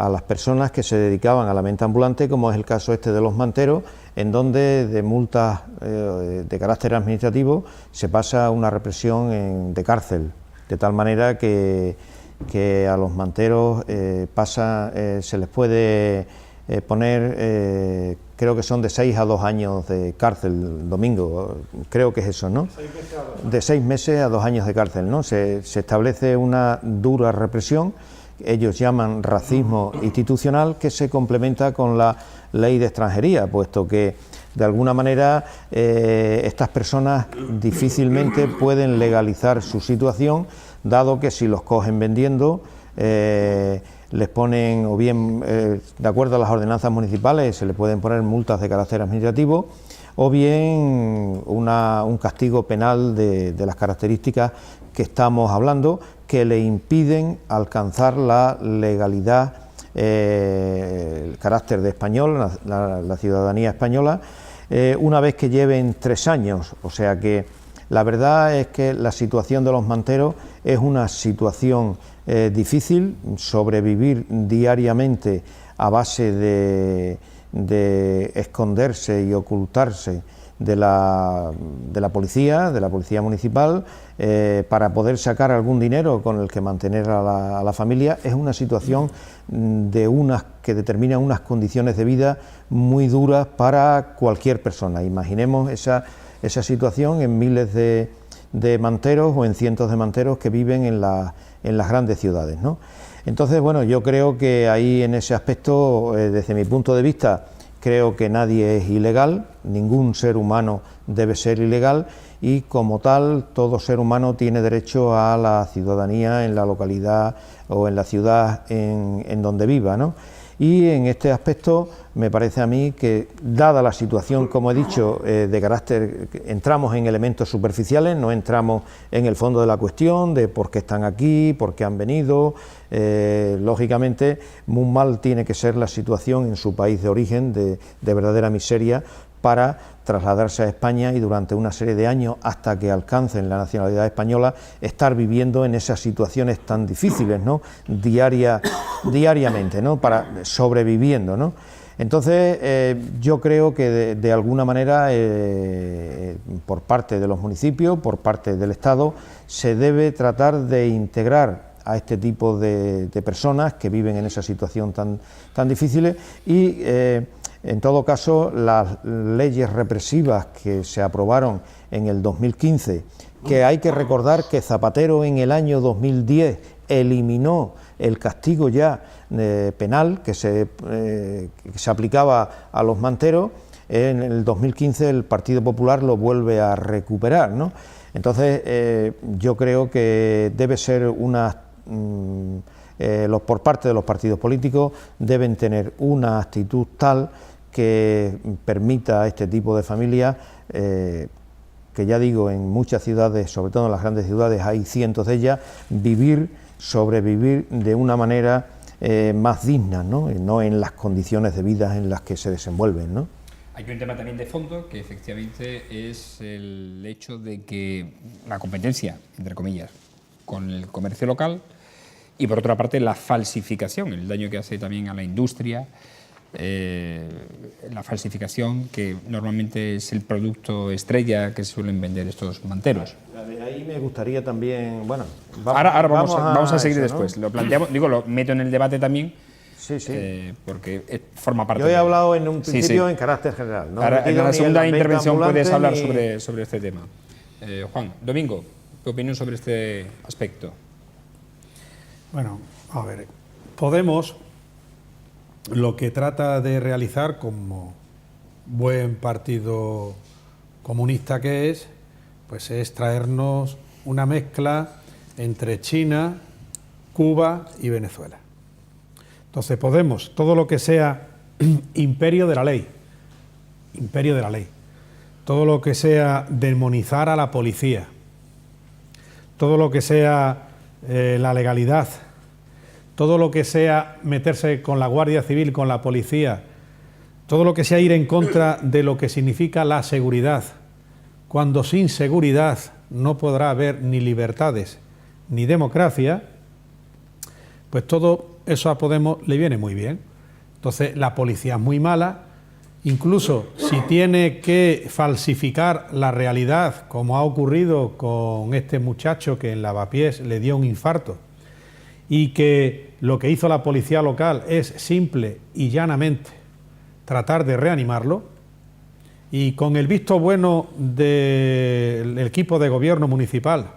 las personas que se dedicaban a la venta ambulante, como es el caso este de los manteros, en donde de multas de carácter administrativo se pasa a una represión de cárcel, de tal manera que a los manteros se les puede poner, creo que son de 6 a 2 años de cárcel, Domingo, creo que es eso, ¿no? De 6 meses a 2 años de cárcel, ¿no? Se establece una dura represión, ellos llaman racismo institucional, que se complementa con la ley de extranjería, puesto que de alguna manera estas personas difícilmente pueden legalizar su situación, dado que si los cogen vendiendo, les ponen, o bien de acuerdo a las ordenanzas municipales, se les pueden poner multas de carácter administrativo, o bien un castigo penal de las características que estamos hablando, que le impiden alcanzar la legalidad, el carácter de español, la ciudadanía española, una vez que lleven 3 años. O sea que la verdad es que la situación de los manteros es una situación difícil. Sobrevivir diariamente a base de esconderse y ocultarse de la policía municipal, para poder sacar algún dinero con el que mantener a la familia, es una situación que determina unas condiciones de vida muy duras para cualquier persona. Imaginemos esa situación en miles de manteros o en cientos de manteros que viven en las grandes ciudades, ¿no? Entonces, bueno, yo creo que ahí en ese aspecto, desde mi punto de vista, creo que nadie es ilegal, ningún ser humano debe ser ilegal y como tal todo ser humano tiene derecho a la ciudadanía en la localidad o en la ciudad en donde viva, ¿no? Y en este aspecto me parece a mí que, dada la situación, como he dicho, de carácter, entramos en elementos superficiales, no entramos en el fondo de la cuestión, de por qué están aquí, por qué han venido. Lógicamente, muy mal tiene que ser la situación en su país de origen, de verdadera miseria, para trasladarse a España y durante una serie de años, hasta que alcancen la nacionalidad española, estar viviendo en esas situaciones tan difíciles, ¿no? Diariamente, ¿no? Sobreviviendo, ¿no? Entonces, yo creo que de alguna manera, por parte de los municipios, por parte del Estado, se debe tratar de integrar a este tipo de personas que viven en esa situación tan difíciles y, en todo caso, las leyes represivas que se aprobaron en el 2015, que hay que recordar que Zapatero en el año 2010 eliminó el castigo ya penal que se aplicaba a los manteros. En el 2015 el Partido Popular lo vuelve a recuperar, ¿no? Entonces, yo creo que debe ser por parte de los partidos políticos deben tener una actitud tal que permita a este tipo de familias, que ya digo, en muchas ciudades, sobre todo en las grandes ciudades, hay cientos de ellas, sobrevivir de una manera más digna, ¿no? No en las condiciones de vida en las que se desenvuelven, ¿no? Hay un tema también de fondo que efectivamente es el hecho de que la competencia, entre comillas, con el comercio local y por otra parte la falsificación, el daño que hace también a la industria, la falsificación, que normalmente es el producto estrella que suelen vender estos manteros. Ahí me gustaría también, bueno, ahora vamos a seguir eso, después, ¿no? Lo planteamos, lo meto en el debate también. Sí. Porque forma parte. Yo he hablado en un principio sí. en carácter general. ¿No? Ahora, en la segunda intervención puedes hablar ni... sobre este tema. Juan, Domingo, ¿tu opinión sobre este aspecto? Bueno, a ver, Podemos lo que trata de realizar, como buen partido comunista que es, pues es traernos una mezcla entre China, Cuba y Venezuela. Entonces Podemos, todo lo que sea imperio de la ley, todo lo que sea demonizar a la policía, todo lo que sea la legalidad, todo lo que sea meterse con la Guardia Civil, con la policía, todo lo que sea ir en contra de lo que significa la seguridad, cuando sin seguridad no podrá haber ni libertades ni democracia, pues todo eso a Podemos le viene muy bien. Entonces la policía es muy mala, incluso si tiene que falsificar la realidad, como ha ocurrido con este muchacho que en Lavapiés le dio un infarto, y que lo que hizo la policía local es simple y llanamente tratar de reanimarlo, y con el visto bueno del equipo de gobierno municipal,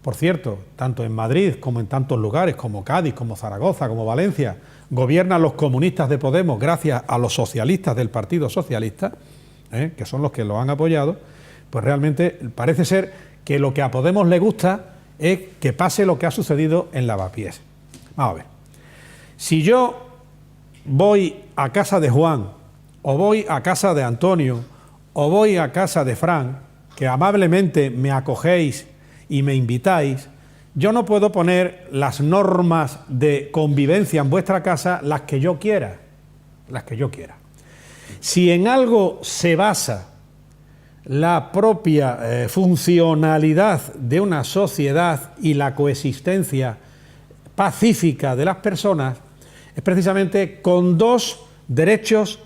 por cierto, tanto en Madrid como en tantos lugares, como Cádiz, como Zaragoza, como Valencia, gobiernan los comunistas de Podemos gracias a los socialistas del Partido Socialista, que son los que lo han apoyado, pues realmente parece ser que lo que a Podemos le gusta es que pase lo que ha sucedido en Lavapiés. Vamos a ver. Si yo voy a casa de Juan, o voy a casa de Antonio, o voy a casa de Fran, que amablemente me acogéis y me invitáis, yo no puedo poner las normas de convivencia en vuestra casa las que yo quiera, las que yo quiera. Si en algo se basa la propia funcionalidad de una sociedad y la coexistencia pacífica de las personas, es precisamente con dos derechos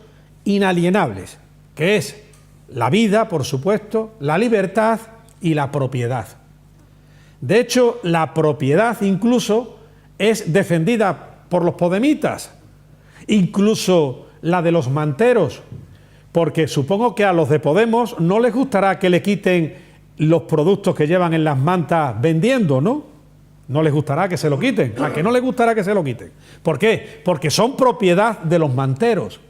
inalienables, que es la vida, por supuesto, la libertad y la propiedad. De hecho, la propiedad incluso es defendida por los podemitas, incluso la de los manteros, porque supongo que a los de Podemos no les gustará que le quiten los productos que llevan en las mantas vendiendo, ¿no? No les gustará que se lo quiten. ¿A que no les gustará que se lo quiten? ¿Por qué? Porque son propiedad de los manteros.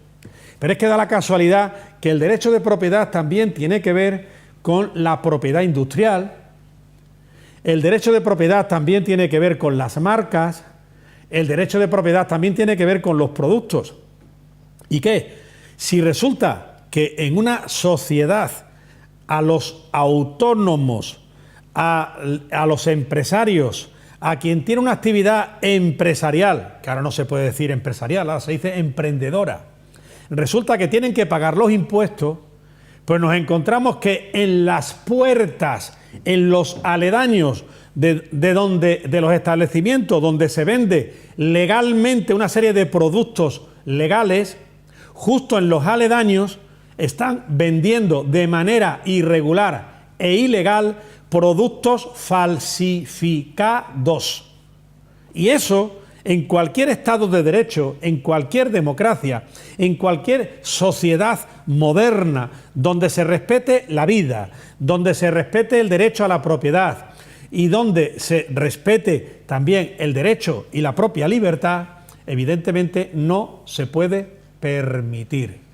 Pero es que da la casualidad que el derecho de propiedad también tiene que ver con la propiedad industrial. El derecho de propiedad también tiene que ver con las marcas. El derecho de propiedad también tiene que ver con los productos. ¿Y qué? Si resulta que en una sociedad a los autónomos, a los empresarios, a quien tiene una actividad empresarial, que ahora no se puede decir empresarial, ahora se dice emprendedora, resulta que tienen que pagar los impuestos, pues nos encontramos que en las puertas, en los aledaños de los establecimientos donde se vende legalmente una serie de productos legales, justo en los aledaños están vendiendo de manera irregular e ilegal productos falsificados. Y eso, en cualquier Estado de Derecho, en cualquier democracia, en cualquier sociedad moderna, donde se respete la vida, donde se respete el derecho a la propiedad y donde se respete también el derecho y la propia libertad, evidentemente no se puede permitir.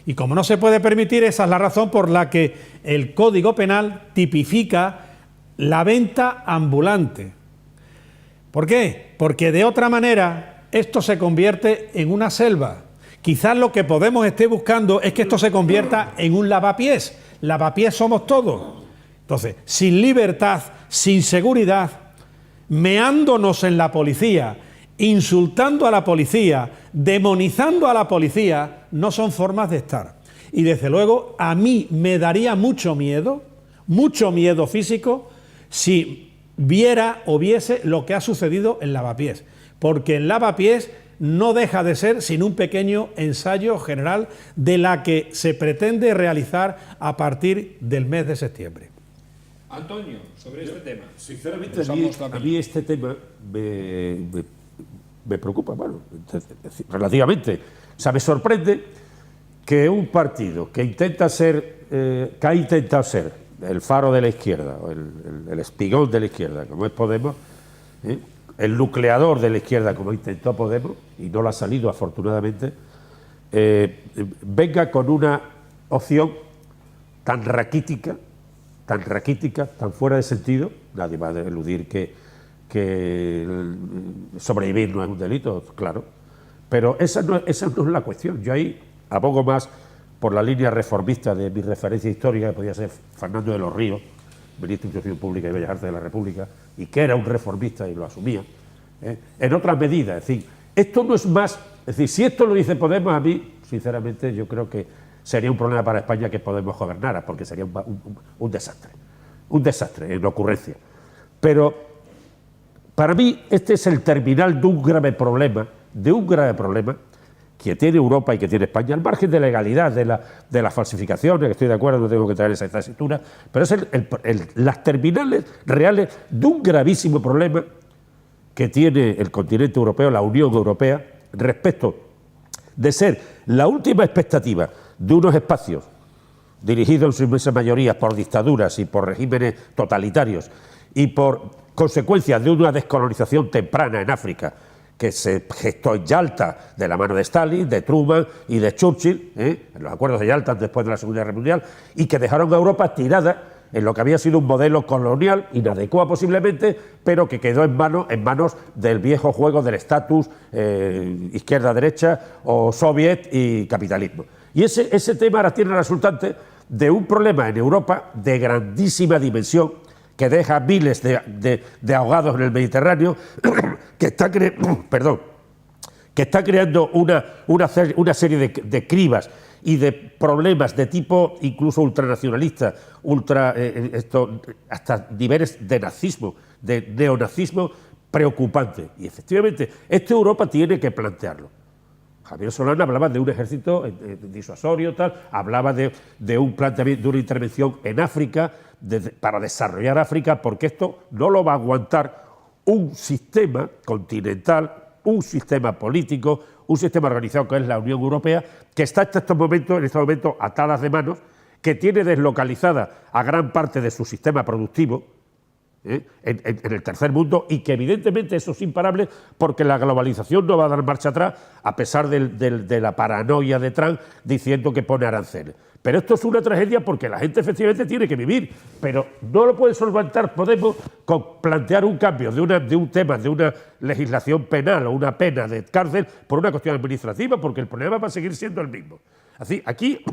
Y como no se puede permitir, esa es la razón por la que el Código Penal tipifica la venta ambulante. ¿Por qué? Porque de otra manera esto se convierte en una selva. Quizás lo que Podemos esté buscando es que esto se convierta en un lavapiés. Lavapiés somos todos. Entonces, sin libertad, sin seguridad, meándonos en la policía, insultando a la policía, demonizando a la policía, no son formas de estar. Y desde luego a mí me daría mucho miedo físico, si viera o viese lo que ha sucedido en Lavapiés. Porque en Lavapiés no deja de ser sin un pequeño ensayo general de la que se pretende realizar a partir del mes de septiembre. Antonio, sobre este tema. Sinceramente, a mí este tema me preocupa, bueno, relativamente. O sea, me sorprende que un partido que intenta ser, que ha intentado ser el faro de la izquierda, o el espigón de la izquierda, como es Podemos, el nucleador de la izquierda, como intentó Podemos, y no lo ha salido afortunadamente, venga con una opción tan raquítica, tan fuera de sentido. Nadie va a eludir que sobrevivir no es un delito, claro, pero esa no es la cuestión. Yo ahí abogo más por la línea reformista de mi referencia histórica, que podía ser Fernando de los Ríos, ministro de Instrucción Pública y Bellas Artes de la República, y que era un reformista y lo asumía, en otras medidas. Es decir, esto no es más, es decir, si esto lo dice Podemos, a mí, sinceramente, yo creo que sería un problema para España que Podemos gobernara, porque sería un desastre en ocurrencia. Pero para mí este es el terminal de un grave problema que tiene Europa y que tiene España, al margen de legalidad, de las falsificaciones, que estoy de acuerdo, no tengo que traer esa tesitura, pero es las terminales reales de un gravísimo problema que tiene el continente europeo, la Unión Europea, respecto de ser la última expectativa de unos espacios dirigidos en su inmensa mayoría por dictaduras y por regímenes totalitarios y por consecuencia de una descolonización temprana en África que se gestó en Yalta de la mano de Stalin, de Truman y de Churchill, en los acuerdos de Yalta después de la Segunda Guerra Mundial, y que dejaron a Europa tirada en lo que había sido un modelo colonial, inadecuado posiblemente, pero que quedó en manos del viejo juego del estatus izquierda-derecha o soviet y capitalismo. Y ese tema ahora tiene la resultante de un problema en Europa de grandísima dimensión que deja miles de ahogados en el Mediterráneo, que está creando una serie de cribas y de problemas de tipo incluso ultranacionalista, hasta niveles de nazismo, de neonazismo preocupante. Y efectivamente, esto Europa tiene que plantearlo. Javier Solana hablaba de un ejército disuasorio, hablaba de un planteamiento, de una intervención en África, para desarrollar África, porque esto no lo va a aguantar un sistema continental, un sistema político, un sistema organizado que es la Unión Europea, que está en estos momentos atadas de manos, que tiene deslocalizada a gran parte de su sistema productivo en el tercer mundo, y que evidentemente eso es imparable porque la globalización no va a dar marcha atrás, a pesar de la paranoia de Trump diciendo que pone aranceles. Pero esto es una tragedia porque la gente efectivamente tiene que vivir, pero no lo puede solventar Podemos con plantear un cambio de un tema, de una legislación penal o una pena de cárcel por una cuestión administrativa, porque el problema va a seguir siendo el mismo. Así, aquí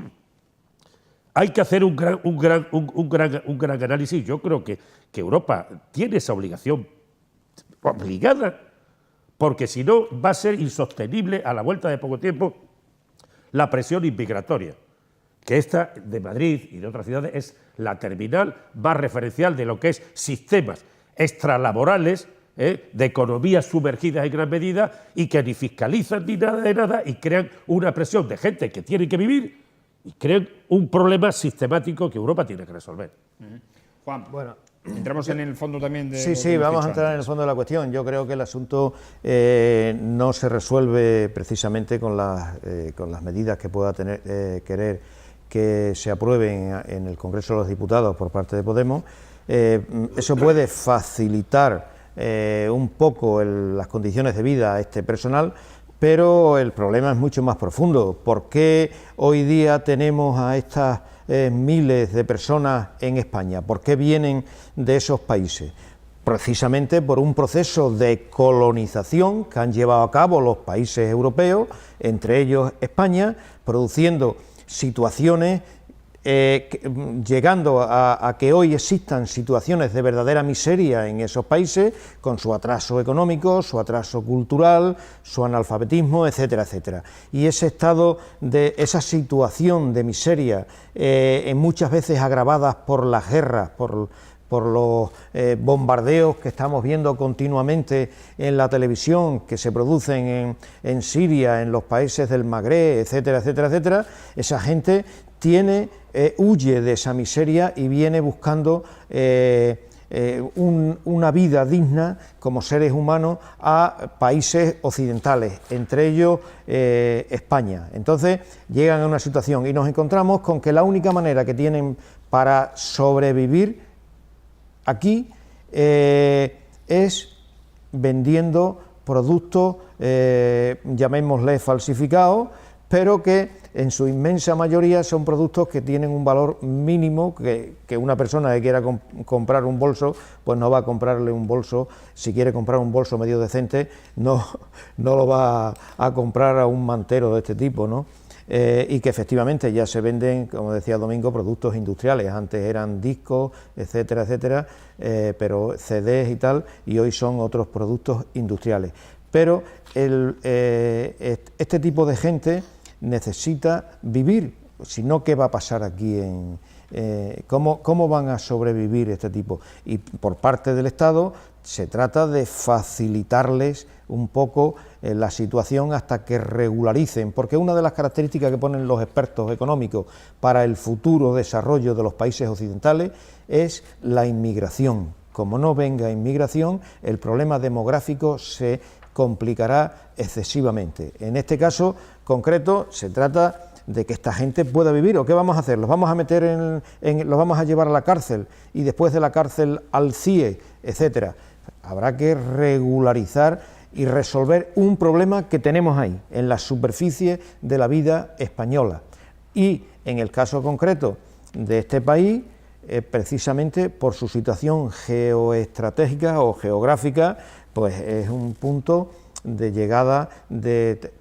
hay que hacer un gran análisis. Yo creo que Europa tiene esa obligación obligada, porque si no va a ser insostenible a la vuelta de poco tiempo la presión inmigratoria, que esta de Madrid y de otras ciudades es la terminal más referencial de lo que es sistemas extralaborales, de economías sumergidas en gran medida y que ni fiscalizan ni nada de nada y crean una presión de gente que tiene que vivir y crean un problema sistemático que Europa tiene que resolver. Juan, bueno, entramos en el fondo también de... Sí, vamos a entrar en el fondo de la cuestión. Yo creo que el asunto no se resuelve precisamente con las medidas que pueda querer que se aprueben en el Congreso de los Diputados por parte de Podemos. Eso puede facilitar un poco las condiciones de vida a este personal, pero el problema es mucho más profundo. ¿Por qué hoy día tenemos a estas miles de personas en España? ¿Por qué vienen de esos países? Precisamente por un proceso de colonización que han llevado a cabo los países europeos, entre ellos España, produciendo situaciones, llegando a que hoy existan situaciones de verdadera miseria en esos países, con su atraso económico, su atraso cultural, su analfabetismo, etcétera, etcétera. Y esa situación de miseria, muchas veces agravadas por las guerras, por los bombardeos que estamos viendo continuamente en la televisión, que se producen en Siria, en los países del Magreb, etcétera, etcétera, etcétera, esa gente huye de esa miseria y viene buscando una vida digna como seres humanos a países occidentales, entre ellos España. Entonces llegan a una situación y nos encontramos con que la única manera que tienen para sobrevivir aquí es vendiendo productos, llamémosle falsificados, pero que en su inmensa mayoría son productos que tienen un valor mínimo, que una persona que quiera comprar un bolso, pues no va a comprarle un bolso. Si quiere comprar un bolso medio decente, no lo va a comprar a un mantero de este tipo, ¿no? Y que efectivamente ya se venden, como decía Domingo, productos industriales. Antes eran discos, etcétera, etcétera, pero CDs y tal, y hoy son otros productos industriales. Pero este tipo de gente necesita vivir, si no, ¿qué va a pasar aquí? ¿Cómo van a sobrevivir este tipo? Y por parte del Estado se trata de facilitarles un poco la situación hasta que regularicen, porque una de las características que ponen los expertos económicos para el futuro desarrollo de los países occidentales es la inmigración. Como no venga inmigración, el problema demográfico se complicará excesivamente. En este caso concreto se trata de que esta gente pueda vivir. ¿O qué vamos a hacer? ¿Los vamos a meter los vamos a llevar a la cárcel y después de la cárcel al CIE, etcétera? Habrá que regularizar y resolver un problema que tenemos ahí, en la superficie de la vida española. Y en el caso concreto de este país, precisamente por su situación geoestratégica o geográfica, pues es un punto de llegada de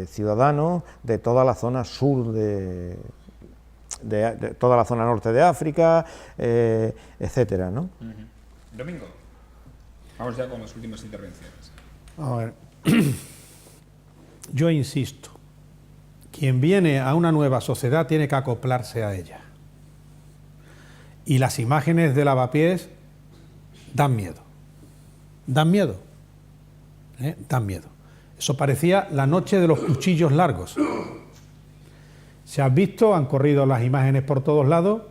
ciudadanos de toda la zona sur de de toda la zona norte de África, etcétera, ¿no? Domingo, vamos ya con las últimas intervenciones. A ver, yo insisto, quien viene a una nueva sociedad tiene que acoplarse a ella. Y las imágenes de Lavapiés dan miedo. Dan miedo. Dan miedo. Eso parecía la noche de los cuchillos largos. Se han visto, han corrido las imágenes por todos lados,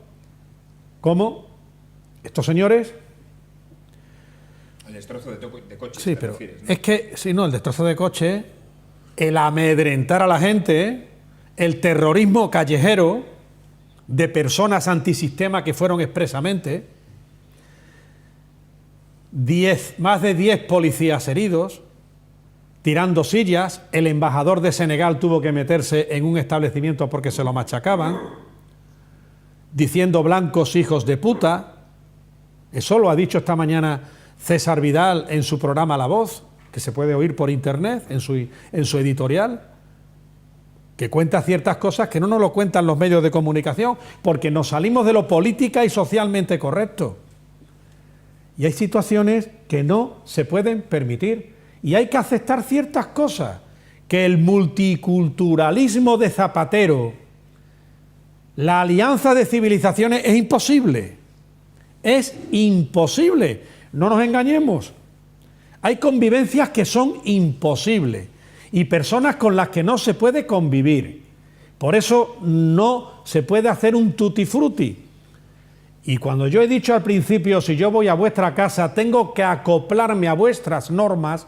cómo estos señores... El destrozo de coches. Sí, pero refieres, ¿no? es que, si no, el destrozo de coche, el amedrentar a la gente, el terrorismo callejero de personas antisistema que fueron expresamente, más de 10 policías heridos, tirando sillas, el embajador de Senegal tuvo que meterse en un establecimiento porque se lo machacaban, diciendo blancos hijos de puta. Eso lo ha dicho esta mañana César Vidal en su programa La Voz, que se puede oír por internet, en su editorial, que cuenta ciertas cosas que no nos lo cuentan los medios de comunicación, porque nos salimos de lo política y socialmente correcto. Y hay situaciones que no se pueden permitir, y hay que aceptar ciertas cosas, que el multiculturalismo de Zapatero, la alianza de civilizaciones es imposible. Es imposible. No nos engañemos. Hay convivencias que son imposibles y personas con las que no se puede convivir. Por eso no se puede hacer un tutti frutti. Y cuando yo he dicho al principio, si yo voy a vuestra casa, tengo que acoplarme a vuestras normas,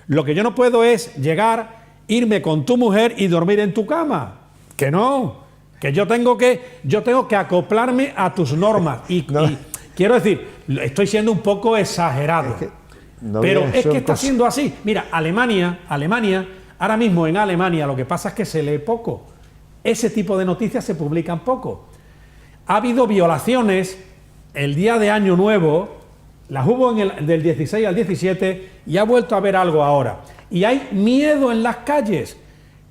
lo que yo no puedo es llegar, irme con tu mujer y dormir en tu cama. Que no, que yo tengo que acoplarme a tus normas. Y quiero decir, estoy siendo un poco exagerado, pero es que está siendo así. Mira, Alemania, ahora mismo en Alemania lo que pasa es que se lee poco. Ese tipo de noticias se publican poco. Ha habido violaciones el día de Año Nuevo, las hubo del 16 al 17 y ha vuelto a haber algo ahora. Y hay miedo en las calles.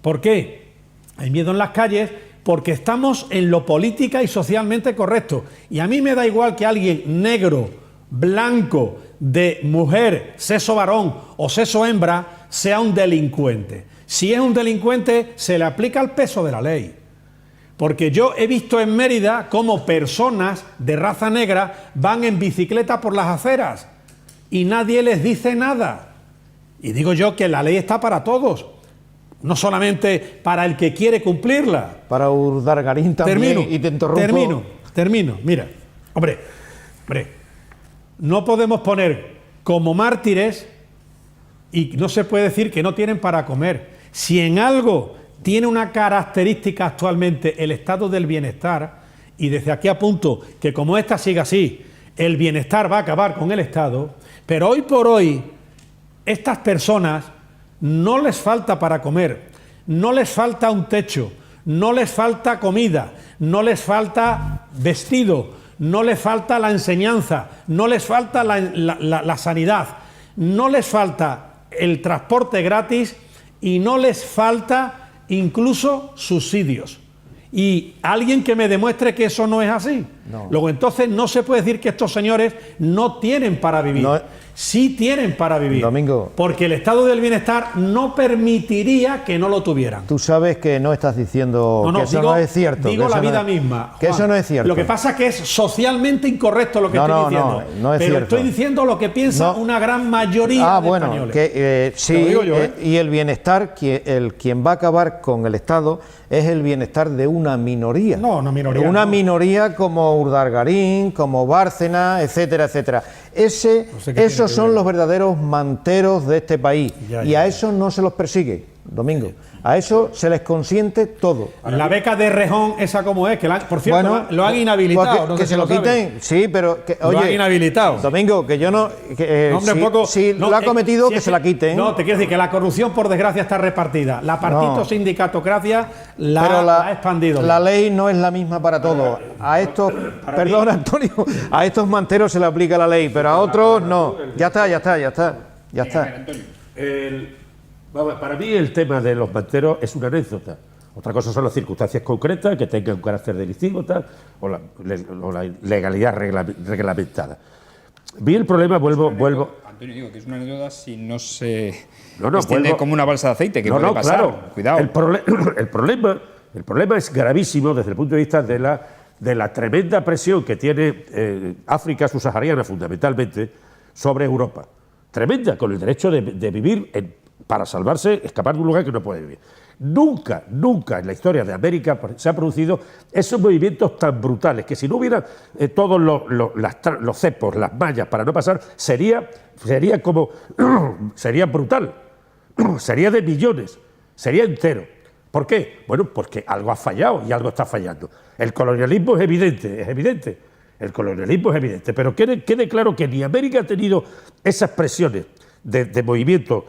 ¿Por qué? Hay miedo en las calles porque estamos en lo política y socialmente correcto. Y a mí me da igual que alguien negro, blanco, de mujer, sexo varón o sexo hembra, sea un delincuente. Si es un delincuente, se le aplica el peso de la ley. Porque yo he visto en Mérida cómo personas de raza negra van en bicicleta por las aceras y nadie les dice nada. Y digo yo que la ley está para todos, no solamente para el que quiere cumplirla. Para Urdangarín también, y te interrumpo. Termino. Mira, hombre, no podemos poner como mártires y no se puede decir que no tienen para comer. Si en algo tiene una característica actualmente el estado del bienestar, y desde aquí apunto que como esta siga así, el bienestar va a acabar con el Estado, pero hoy por hoy estas personas no les falta para comer, no les falta un techo, no les falta comida, no les falta vestido, no les falta la enseñanza, no les falta la sanidad, no les falta el transporte gratis y no les falta incluso subsidios. Y alguien que me demuestre que eso no es así. No. Luego entonces no se puede decir que estos señores no tienen para vivir. No. Sí tienen para vivir. Domingo, porque el estado del bienestar no permitiría que no lo tuvieran. Tú sabes que no estás diciendo que eso no es cierto. Digo la vida misma. Que eso no es cierto. Lo que pasa es que es socialmente incorrecto lo que estoy diciendo. No es pero cierto. Estoy diciendo lo que piensa una gran mayoría de españoles. Que, sí, y el bienestar, quien va a acabar con el Estado es el bienestar de una minoría. No, una minoría. Una minoría como Urdangarín, como Bárcena, etcétera, etcétera. Esos son los verdaderos manteros de este país. Y a esos no se los persigue, Domingo. A eso se les consiente todo. La beca de Rejón, esa como es, que por cierto, bueno, lo han inhabilitado. Pues que se lo quiten, sí, pero oye, lo han inhabilitado. Domingo, que yo no. Hombre, si lo ha cometido, que se la quiten. No, te quiero decir que la corrupción, por desgracia, está repartida. La partito-sindicatocracia la ha expandido. La ley no es la misma para todos. A estos, perdón, Antonio, a estos manteros se le aplica la ley, pero a otros no. Ya está. Para mí el tema de los manteros es una anécdota. Otra cosa son las circunstancias concretas, que tengan un carácter delictivo, tal, o la legalidad reglamentada. Vi el problema, vuelvo. Antonio, digo que es una anécdota si no se extiende vuelvo, como una balsa de aceite, que puede pasar. Claro. Cuidado. El problema es gravísimo desde el punto de vista de la tremenda presión que tiene África subsahariana, fundamentalmente, sobre Europa. Tremenda, con el derecho de vivir, para salvarse, escapar de un lugar que no puede vivir. Nunca en la historia de América se han producido esos movimientos tan brutales, que si no hubiera todos los cepos, las mallas para no pasar, sería brutal, sería de millones, sería entero. ¿Por qué? Bueno, porque algo ha fallado y algo está fallando. El colonialismo es evidente. El colonialismo es evidente, pero quede claro que ni América ha tenido esas presiones de movimiento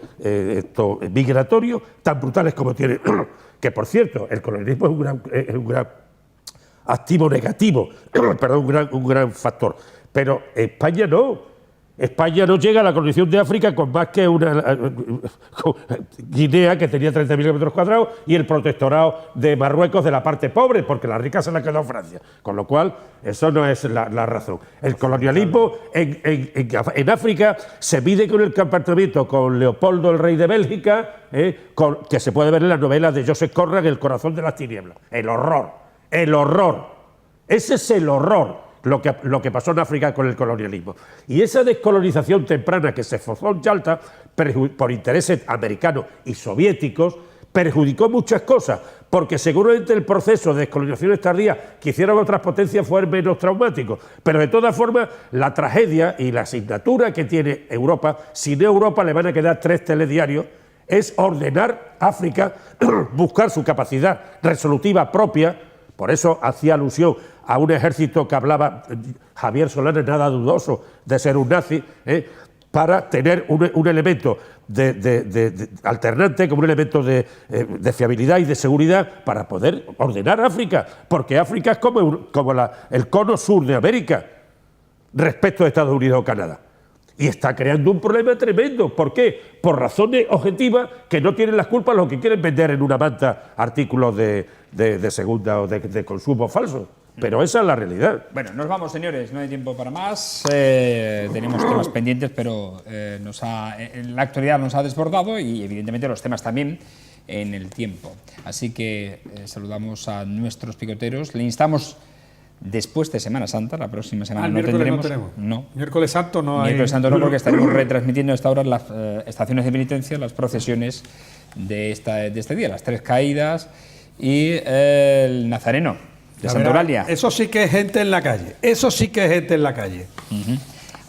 migratorio tan brutales como tiene. Que, por cierto, el colonialismo es un gran activo negativo, perdón, un gran factor. Pero España no. España no llega a la colonización de África con más que con Guinea, que tenía 30.000 kilómetros cuadrados, y el protectorado de Marruecos de la parte pobre, porque la rica se la quedó Francia. Con lo cual, eso no es la razón. El colonialismo en África se mide con el comportamiento con Leopoldo, el rey de Bélgica, que se puede ver en las novelas de Joseph Conrad, El corazón de las tinieblas. El horror. Ese es el horror. Lo que pasó en África con el colonialismo. Y esa descolonización temprana que se esforzó en Yalta por intereses americanos y soviéticos perjudicó muchas cosas, porque seguramente el proceso de descolonización tardía que hicieron otras potencias fue menos traumático. Pero de todas formas, la tragedia y la asignatura que tiene Europa, sin Europa le van a quedar 3 telediarios, es ordenar África, buscar su capacidad resolutiva propia. Por eso hacía alusión a un ejército que hablaba Javier Solana, nada dudoso de ser un nazi, para tener un elemento alternante, como un elemento de fiabilidad y de seguridad para poder ordenar África, porque África es como el cono sur de América respecto de Estados Unidos o Canadá. Y está creando un problema tremendo. ¿Por qué? Por razones objetivas que no tienen las culpas los que quieren vender en una manta artículos de segunda o de consumo falso. Pero esa es la realidad. Bueno, nos vamos, señores, no hay tiempo para más. Tenemos temas pendientes, pero la actualidad nos ha desbordado y evidentemente los temas también en el tiempo. Así que saludamos a nuestros picoteros. Le instamos después de Semana Santa, la próxima semana no tendremos. No. Miércoles Santo no hay. Miércoles Santo no, porque estaremos retransmitiendo a esta hora las estaciones de penitencia, las procesiones de este día, las 3 caídas y el Nazareno de Santa Eulalia. Eso sí que es gente en la calle.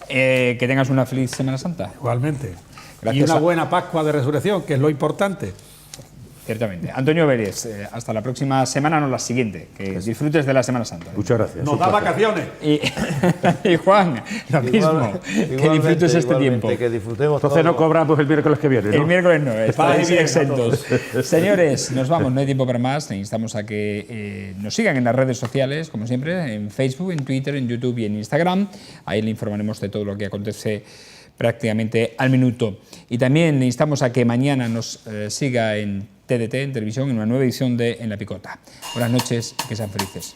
Que tengas una feliz Semana Santa. Igualmente. Gracias. Y una buena Pascua de Resurrección, que es lo importante. Ciertamente. Antonio Vélez, hasta la próxima semana, no la siguiente. Que disfrutes de la Semana Santa. Muchas gracias. Nos da vacaciones. Y Juan, lo mismo. Que disfrutes este tiempo. Que disfrutemos. Entonces no cobramos el miércoles que viene, ¿no? El miércoles no, estáis exentos. Señores, nos vamos, no hay tiempo para más. Le instamos a que nos sigan en las redes sociales, como siempre, en Facebook, en Twitter, en YouTube y en Instagram. Ahí le informaremos de todo lo que acontece prácticamente al minuto. Y también le instamos a que mañana nos siga en TDT, en televisión, en una nueva edición de En la Picota. Buenas noches y que sean felices.